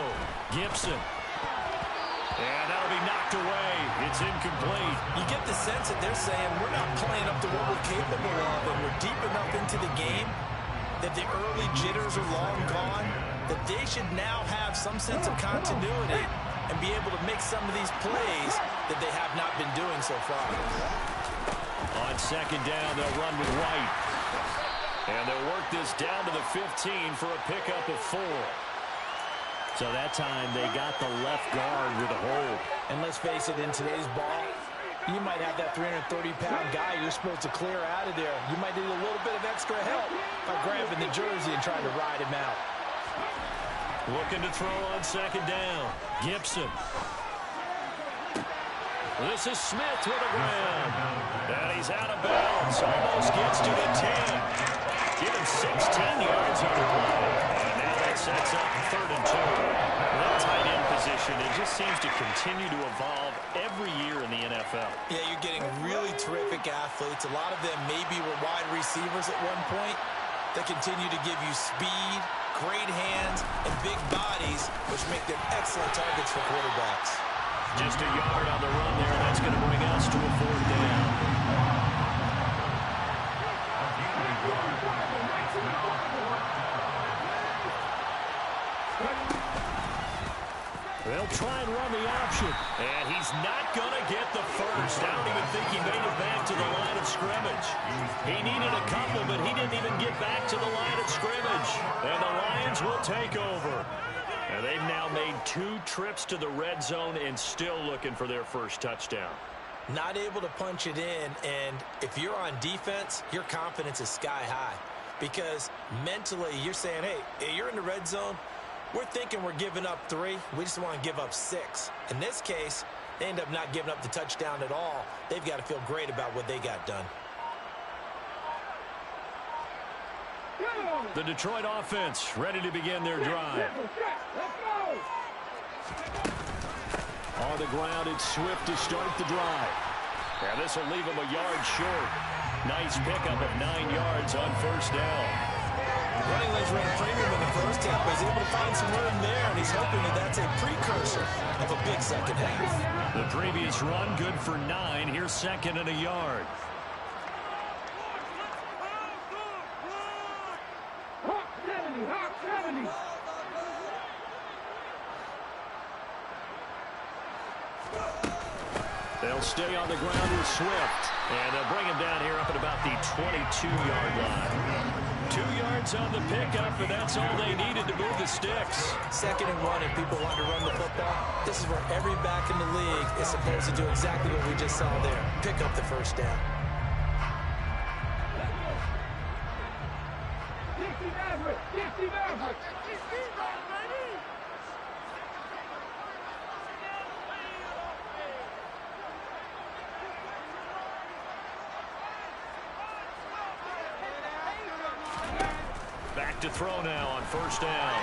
Gibson. And that'll be knocked away. It's incomplete. You get the sense that they're saying we're not playing up to what we're capable of, and we're deep enough into the game that the early jitters are long gone, that they should now have some sense of continuity and be able to make some of these plays that they have not been doing so far. On 2nd down, they'll run with White. And they'll work this down to the 15 for a pickup of 4. So that time they got the left guard with a hold. And let's face it, in today's ball, you might have that 330-pound guy you're supposed to clear out of there. You might need a little bit of extra help by grabbing the jersey and trying to ride him out. Looking to throw on 2nd down. Gibson. This is Smith with a ground. And he's out of bounds. Almost gets to the 10. Give him 10 yards on the play. And now that sets up 3rd and 2. That tight end position, it just seems to continue to evolve every year in the NFL. Yeah, you're getting really terrific athletes. A lot of them maybe were wide receivers at one point. They continue to give you speed, great hands, and big bodies, which make them excellent targets for quarterbacks. Just a yard on the run there. That's going to bring us to a 4th down. They'll try and run the option. And he's not going to get the first. I don't even think he made it back to the line of scrimmage. He needed a couple, but he didn't even get back to the line of scrimmage. And the Lions will take over. And they've now made 2 trips to the red zone and still looking for their first touchdown. Not able to punch it in, and if you're on defense, your confidence is sky high. Because mentally, you're saying, hey, you're in the red zone. We're thinking we're giving up 3. We just want to give up 6. In this case, they end up not giving up the touchdown at all. They've got to feel great about what they got done. The Detroit offense ready to begin their drive. On the ground, it's Swift to start the drive. And this will leave him a yard short. Nice pickup of 9 yards on first down. Running lanes ran a premium in the first half, but he's able to find some room there, and he's hoping that that's a precursor of a big second half. The previous run, good for 9. Here's second and a yard. Hawk 70. They'll stay on the ground with Swift. And they'll bring him down here up at about the 22-yard line. 2 yards on the pickup, and that's all they needed to move the sticks. 2nd and 1, and people want to run the football. This is where every back in the league is supposed to do exactly what we just saw there. Pick up the first down. Back to throw now on first down.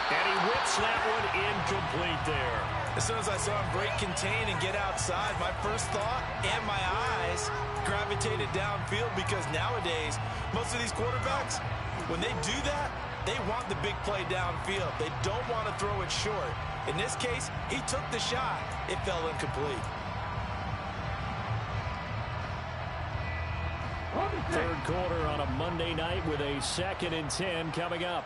And he whips that one incomplete there. As soon as I saw him break contain and get outside, my first thought and my eyes gravitated downfield, because nowadays, most of these quarterbacks, when they do that, they want the big play downfield. They don't want to throw it short. In this case, he took the shot. It fell incomplete. Third quarter on a Monday night with a 2nd and 10 coming up.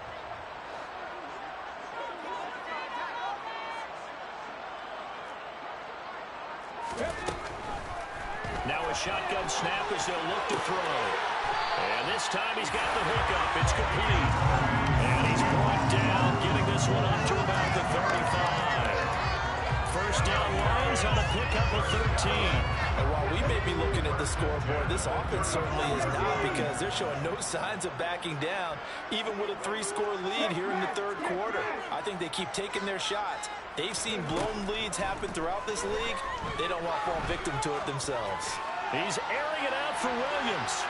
Now a shotgun snap as they'll look to throw. And this time he's got the hookup. It's complete. And he's brought down, getting this one up to about the 35. First down Lions on a pickup of 13. And while we may be looking at the scoreboard, this offense certainly is not, because they're showing no signs of backing down, even with a 3-score lead here in the third quarter. I think they keep taking their shots. They've seen blown leads happen throughout this league. They don't want to fall victim to it themselves. He's airing it out for Williams.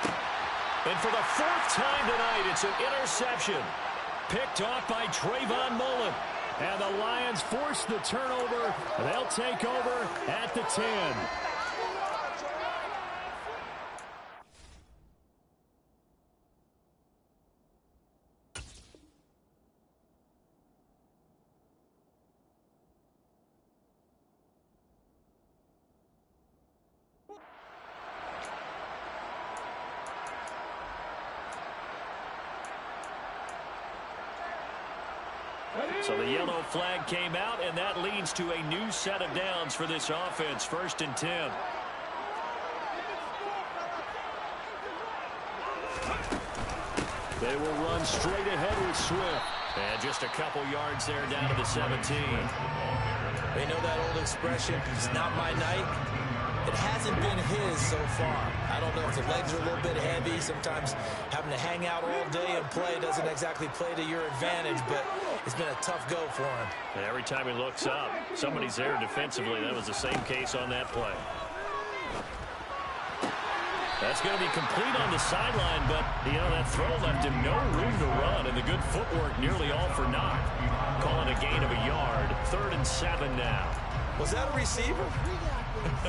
And for the 4th time tonight, it's an interception. Picked off by Trayvon Mullen. And the Lions force the turnover. They'll take over at the 10. So the yellow flag came out, and that leads to a new set of downs for this offense. 1st and 10. They will run straight ahead with Swift. And just a couple yards there down to the 17. They know that old expression, it's not my night. It hasn't been his so far. I don't know if the legs are a little bit heavy. Sometimes having to hang out all day and play doesn't exactly play to your advantage, but it's been a tough go for him. And every time he looks up, somebody's there defensively. That was the same case on that play. That's going to be complete on the sideline, but, you know, that throw left him no room to run, and the good footwork nearly all for naught. Calling a gain of a yard. 3rd and 7 now. Was that a receiver?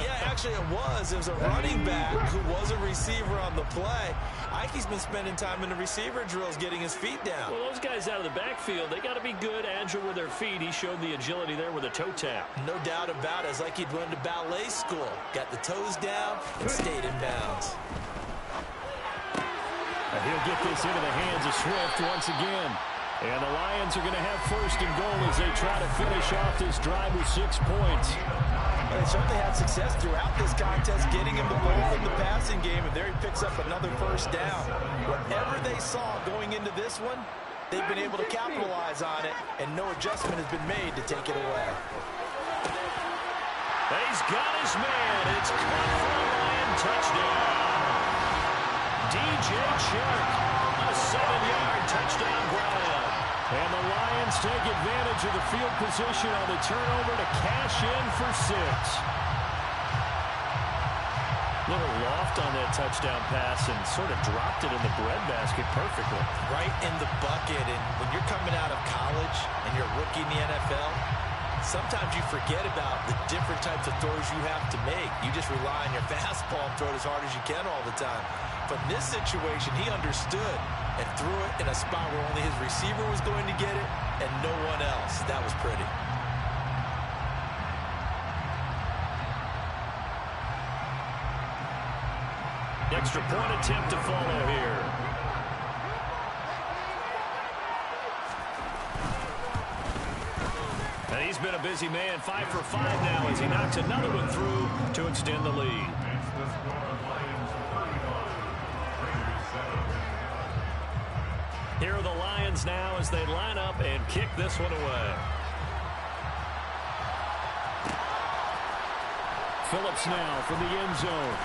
Yeah, actually it was. It was a running back who was a receiver on the play. Ike's been spending time in the receiver drills getting his feet down. Well, those guys out of the backfield, they got to be good, agile with their feet. He showed the agility there with a toe tap. No doubt about it. It's like he'd run to ballet school. Got the toes down and stayed in bounds. And he'll get this into the hands of Swift once again. And the Lions are going to have 1st and goal as they try to finish off this drive with 6 points. They certainly had success throughout this contest, getting him the ball in the passing game, and there he picks up another 1st down. Whatever they saw going into this one, they've been able to capitalize on it, and no adjustment has been made to take it away. He's got his man. It's caught for a Lion touchdown. DJ Chark, a 7-yard touchdown grab. And the Lions take advantage of the field position on the turnover to cash in for 6. Little loft left on that touchdown pass and sort of dropped it in the breadbasket perfectly. Right in the bucket. And when you're coming out of college and you're a rookie in the NFL, sometimes you forget about the different types of throws you have to make. You just rely on your fastball and throw it as hard as you can all the time. But in this situation, he understood and threw it in a spot where only his receiver was going to get it and no one else. That was pretty. Extra point attempt to follow here. And he's been a busy man, 5 for 5 now as he knocks another one through to extend the lead. Here are the Lions now as they line up and kick this one away. Phillips now from the end zone.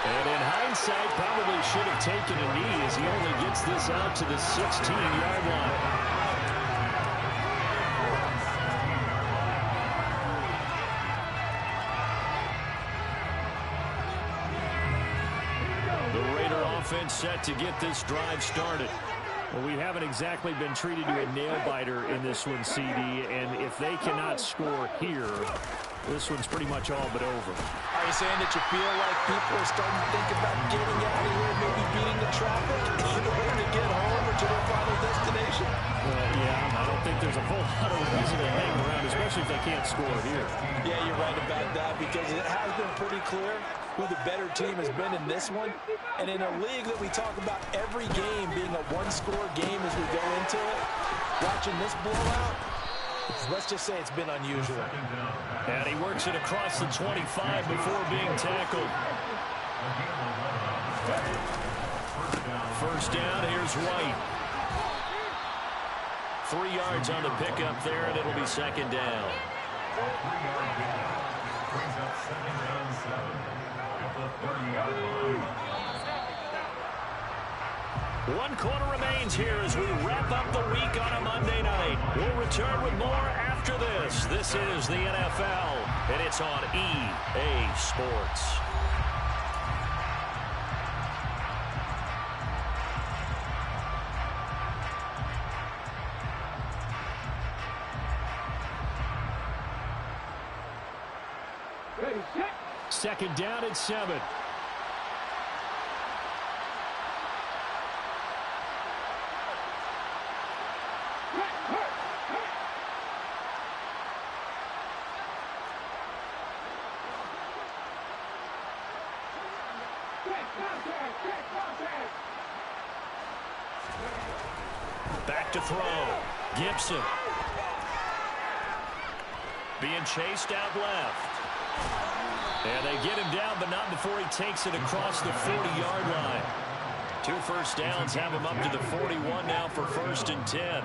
And in hindsight, probably should have taken a knee as he only gets this out to the 16-yard line. The Raider offense set to get this drive started. Well, we haven't exactly been treated to a nail-biter in this one, CD, and if they cannot score here, this one's pretty much all but over. Are you saying that you feel like people are starting to think about getting out of here, maybe beating the traffic in order to get home or to their final destination? Yeah, I don't think there's a whole lot of reason to hang around, especially if they can't score here. Yeah, you're right about that because it has been pretty clear who the better team has been in this one. And in a league that we talk about every game being a one-score game as we go into it, watching this blowout, let's just say it's been unusual. And he works it across the 25 before being tackled. First down, here's White. 3 yards on the pickup there, and it'll be second down. 3-yard gain brings up second down 7 at the 30-yard line. 1 quarter remains here as we wrap up the week on a Monday night. We'll return with more after this. This is the NFL, and it's on EA Sports. Second down and 7. Back to throw. Gibson. Being chased out left. And they get him down, but not before he takes it across the 40-yard line. 2 first downs have him up to the 41 now for 1st and 10.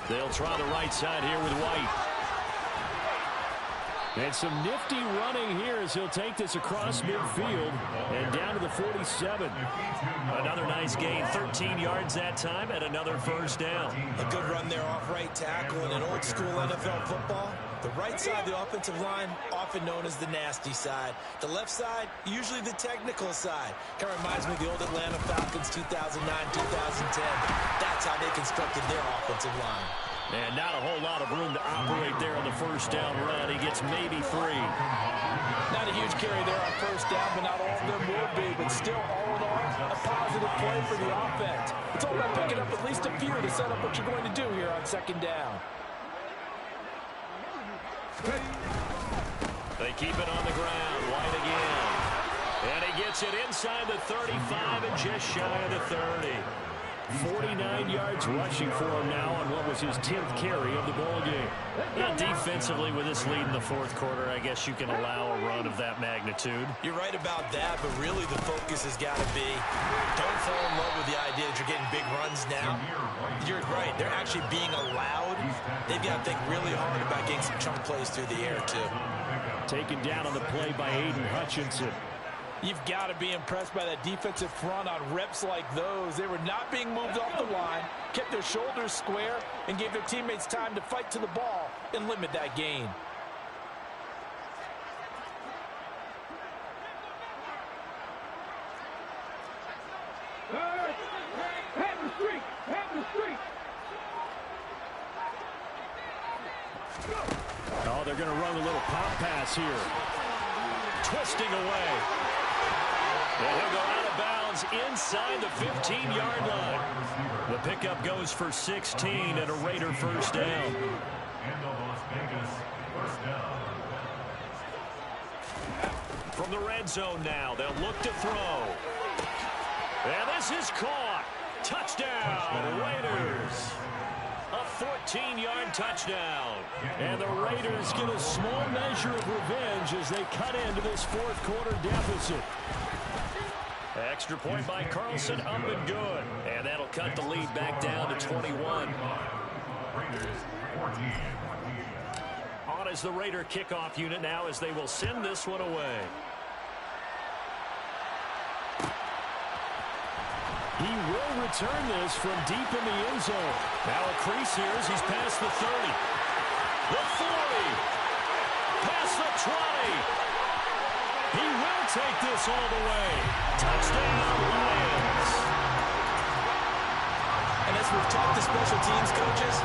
They'll try the right side here with White. And some nifty running here as he'll take this across midfield and down to the 47. Another nice gain, 13 yards that time, and another first down. A good run there off right tackle in an old-school NFL football. The right side, the offensive line, often known as the nasty side. The left side, usually the technical side. Kind of reminds me of the old Atlanta Falcons 2009, 2010. That's how they constructed their offensive line. And not a whole lot of room to operate there on the first down run. He gets maybe 3. Not a huge carry there on first down, but not all of them will be. But still, all in all, a positive play for the offense. It's all about picking up at least a few to set up what you're going to do here on second down. They keep it on the ground. White again. And he gets it inside the 35 and just shy of the 30. 49 yards rushing for him now on what was his 10th carry of the ball game. Yeah, defensively with this lead in the 4th quarter, I guess you can allow a run of that magnitude. You're right about that, but really the focus has got to be don't fall in love with the idea that you're getting big runs now. You're right. They're actually being allowed. They've got to think really hard about getting some chunk plays through the air, too. Taken down on the play by Aiden Hutchinson. You've got to be impressed by that defensive front on reps like those. They were not being moved off the line, kept their shoulders square, and gave their teammates time to fight to the ball and limit that gain. they're going to run a little pop pass here. Twisting away. And he'll go out of bounds inside the 15-yard line. The pickup goes for 16 and a Raider first down. From the red zone now, they'll look to throw. And this is caught. Touchdown, Raiders. A 14-yard touchdown. And the Raiders get a small measure of revenge as they cut into this fourth quarter deficit. Extra point by Carlson, up and good. And that'll cut the lead back down to 21. On is the Raider kickoff unit now as they will send this one away. He will return this from deep in the end zone. Now a crease here as he's past the 30. The 40. Past the 20. He will take this all the way. Touchdown, Lions. And as we've talked to special teams coaches,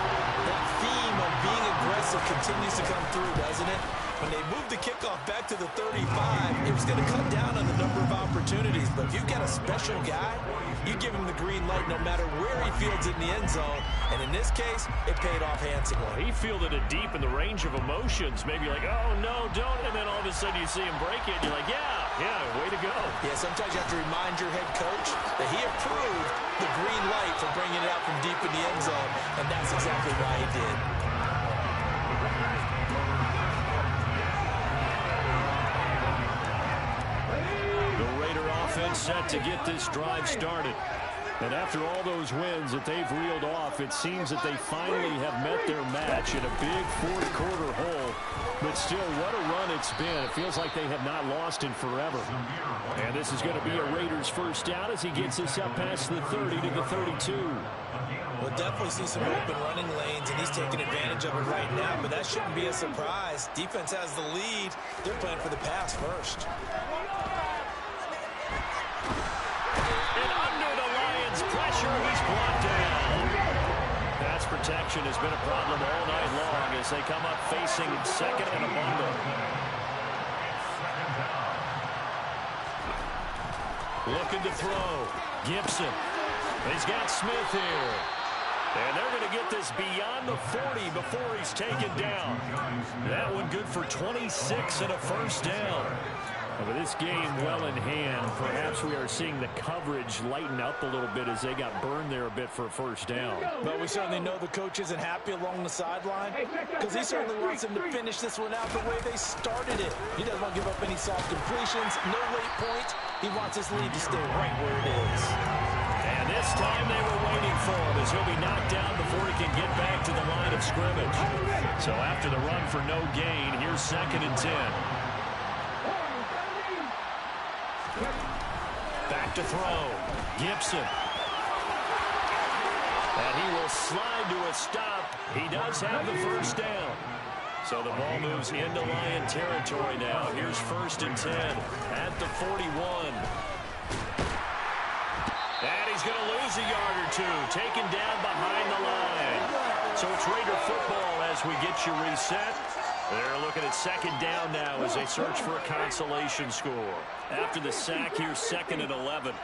that theme of being aggressive continues to come through, doesn't it? When they moved the kickoff back to the 35, it was going to cut down on the number of opportunities. But if you've got a special guy, you give him the green light no matter where he fields it in the end zone. And in this case, it paid off handsomely. Well, he fielded it deep in the range of emotions. Maybe like, oh, no, don't. And then all of a sudden you see him break it. And you're like, yeah, way to go. Yeah, sometimes you have to remind your head coach that he approved the green light for bringing it out from deep in the end zone. And that's exactly why he did. Set to get this drive started. And after all those wins that they've reeled off, it seems that they finally have met their match in a big fourth quarter hole. But still, what a run it's been. It feels like they have not lost in forever. And this is going to be a Raiders first down as he gets this up past the 30 to the 32. We'll definitely see some open running lanes, and he's taking advantage of it right now. But that shouldn't be a surprise. Defense has the lead. They're playing for the pass first. Pressure, he's brought down. Pass protection has been a problem all night long as they come up facing second and a bundle. Looking to throw. Gibson. He's got Smith here. And they're going to get this beyond the 40 before he's taken down. That one good for 26 and a first down. With this game well in hand, perhaps we are seeing the coverage lighten up a little bit as they got burned there a bit for a first down. But we certainly know the coach isn't happy along the sideline because he certainly wants them to finish this one out the way they started it. He doesn't want to give up any soft completions, no late points. He wants his lead to stay right where it is. And this time they were waiting for him as he'll be knocked down before he can get back to the line of scrimmage. So after the run for no gain, here's 2nd and 10. Back to throw. Gibson. And he will slide to a stop. He does have the first down. So the ball moves into Lion territory now. Here's 1st and 10 at the 41. And he's going to lose a yard or two. Taken down behind the line. So it's Raider football as we get you reset. They're looking at 2nd down now as they search for a consolation score. After the sack, here's 2nd and 11.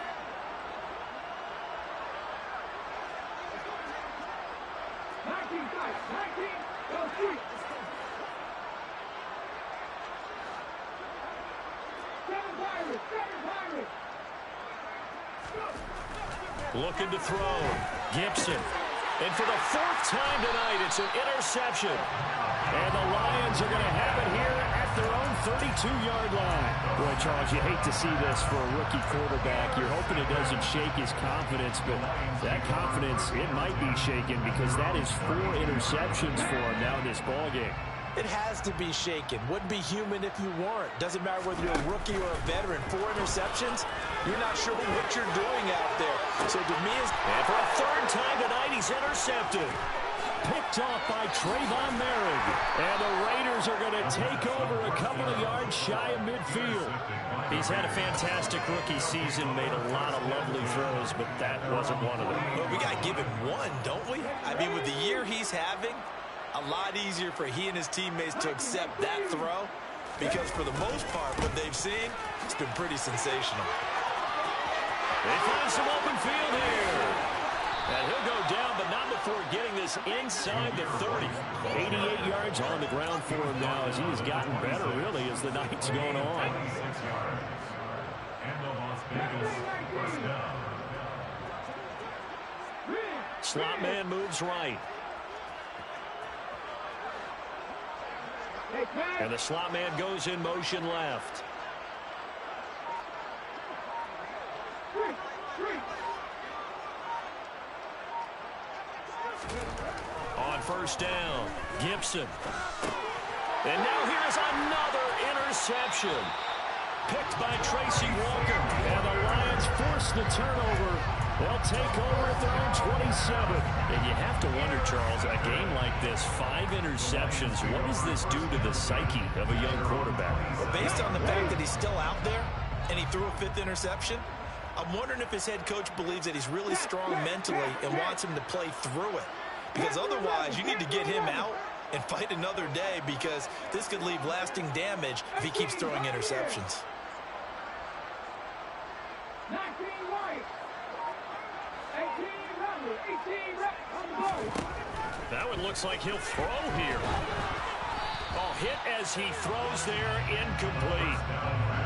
Looking to throw. Gibson. And for the 4th time tonight, it's an interception. And the Lions are going to have it here at their own 32-yard line. Boy, Charles, you hate to see this for a rookie quarterback. You're hoping it doesn't shake his confidence, but that confidence, it might be shaken because that is 4 interceptions for him now in this ballgame. It has to be shaken. Wouldn't be human if you weren't. Doesn't matter whether you're a rookie or a veteran. 4 interceptions, you're not sure what you're doing out there. So to me, and for a 3rd time tonight, he's intercepted. Picked off by Trayvon Merrick. And the Raiders are going to take over a couple of yards shy of midfield. He's had a fantastic rookie season, made a lot of lovely throws, but that wasn't one of them. Well, we got to give him one, don't we? I mean, with the year he's having, a lot easier for he and his teammates to accept that throw because for the most part, what they've seen, it's been pretty sensational. They find some open field here. And he'll go down, but not before getting this inside the 30. 88 yards on the ground for him now as he has gotten better, really, as the night's going on. Slot man moves right. And the slot man goes in motion left. On first down, Gibson. And now here's another interception. Picked by Tracy Walker. And the Lions force the turnover. They'll take over at their own 27. And you have to wonder, Charles, a game like this, 5 interceptions, what does this do to the psyche of a young quarterback? Well, based on the fact that he's still out there and he threw a 5th interception, I'm wondering if his head coach believes that he's really strong mentally and wants him to play through it. Because otherwise, you need to get him out and fight another day because this could leave lasting damage if he keeps throwing interceptions. 19 right. 18 number. 18 right on the ball. That one looks like he'll throw here. Oh, hit as he throws there, incomplete.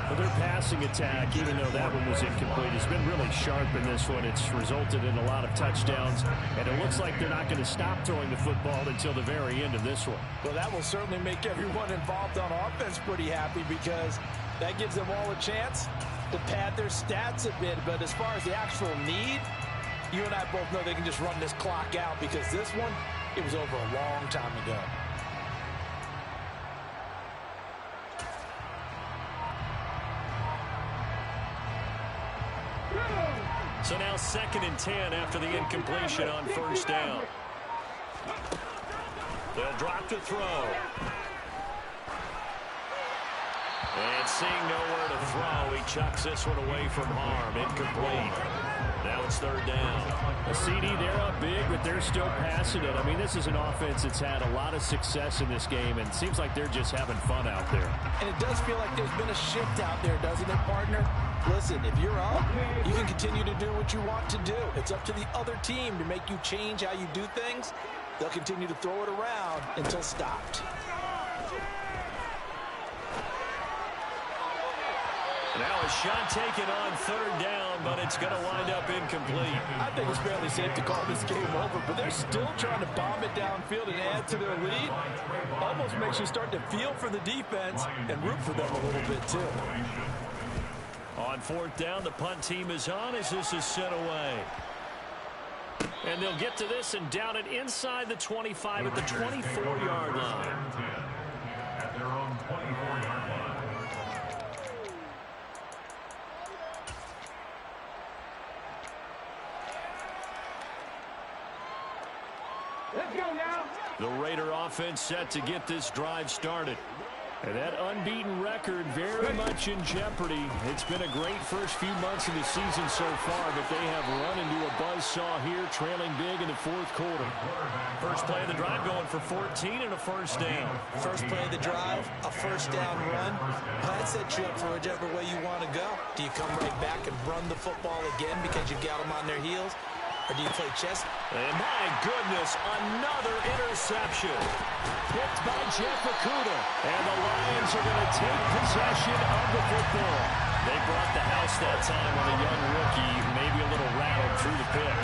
But their passing attack, even though that one was incomplete, has been really sharp in this one. It's resulted in a lot of touchdowns, and it looks like they're not going to stop throwing the football until the very end of this one. Well, that will certainly make everyone involved on offense pretty happy because that gives them all a chance to pad their stats a bit. But as far as the actual need, you and I both know they can just run this clock out because this one, it was over a long time ago. So now 2nd and 10 after the incompletion on first down. They'll drop to throw. And seeing nowhere to throw, he chucks this one away from harm. Incomplete. Now it's 3rd down. A CD, they're up big, but they're still passing it. I mean, this is an offense that's had a lot of success in this game, and it seems like they're just having fun out there. And it does feel like there's been a shift out there, doesn't it, partner? Listen, if you're up, you can continue to do what you want to do. It's up to the other team to make you change how you do things. They'll continue to throw it around until stopped. Now a shot taken on 3rd down, but it's going to wind up incomplete. I think it's fairly safe to call this game over, but they're still trying to bomb it downfield and add to their lead. Almost makes you start to feel for the defense and root for them a little bit too. On 4th down, the punt team is on as this is sent away. And they'll get to this and down it inside the 25 at the 24-yard line. At their own 24-yard line. Let's go now. The Raider offense set to get this drive started. And that unbeaten record very much in jeopardy. It's been a great first few months of the season so far, but they have run into a buzzsaw here, trailing big in the 4th quarter. First play of the drive going for 14 and a first down. First play of the drive, a first down run. That sets you up for whichever way you want to go. Do you come right back and run the football again because you've got them on their heels? Or do you play chess? And my goodness, another interception. Picked by Jeff Okudah. And the Lions are going to take possession of the football. They brought the house that time on a young rookie, maybe a little rattled through the pick.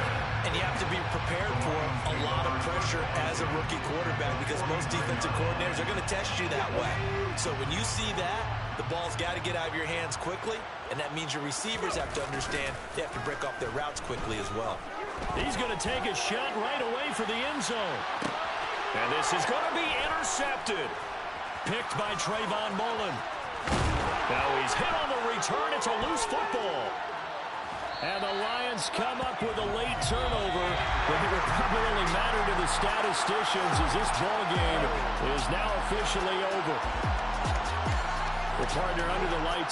And you have to be prepared for a lot of pressure as a rookie quarterback because most defensive coordinators are going to test you that way. So when you see that, the ball's got to get out of your hands quickly, and that means your receivers have to understand they have to break off their routes quickly as well. He's going to take a shot right away for the end zone. And this is going to be intercepted. Picked by Trayvon Mullen. Now he's hit on the return. It's a loose football. And the Lions come up with a late turnover, but it will probably only matter to the statisticians as this ball game is now officially over. The partner under the lights.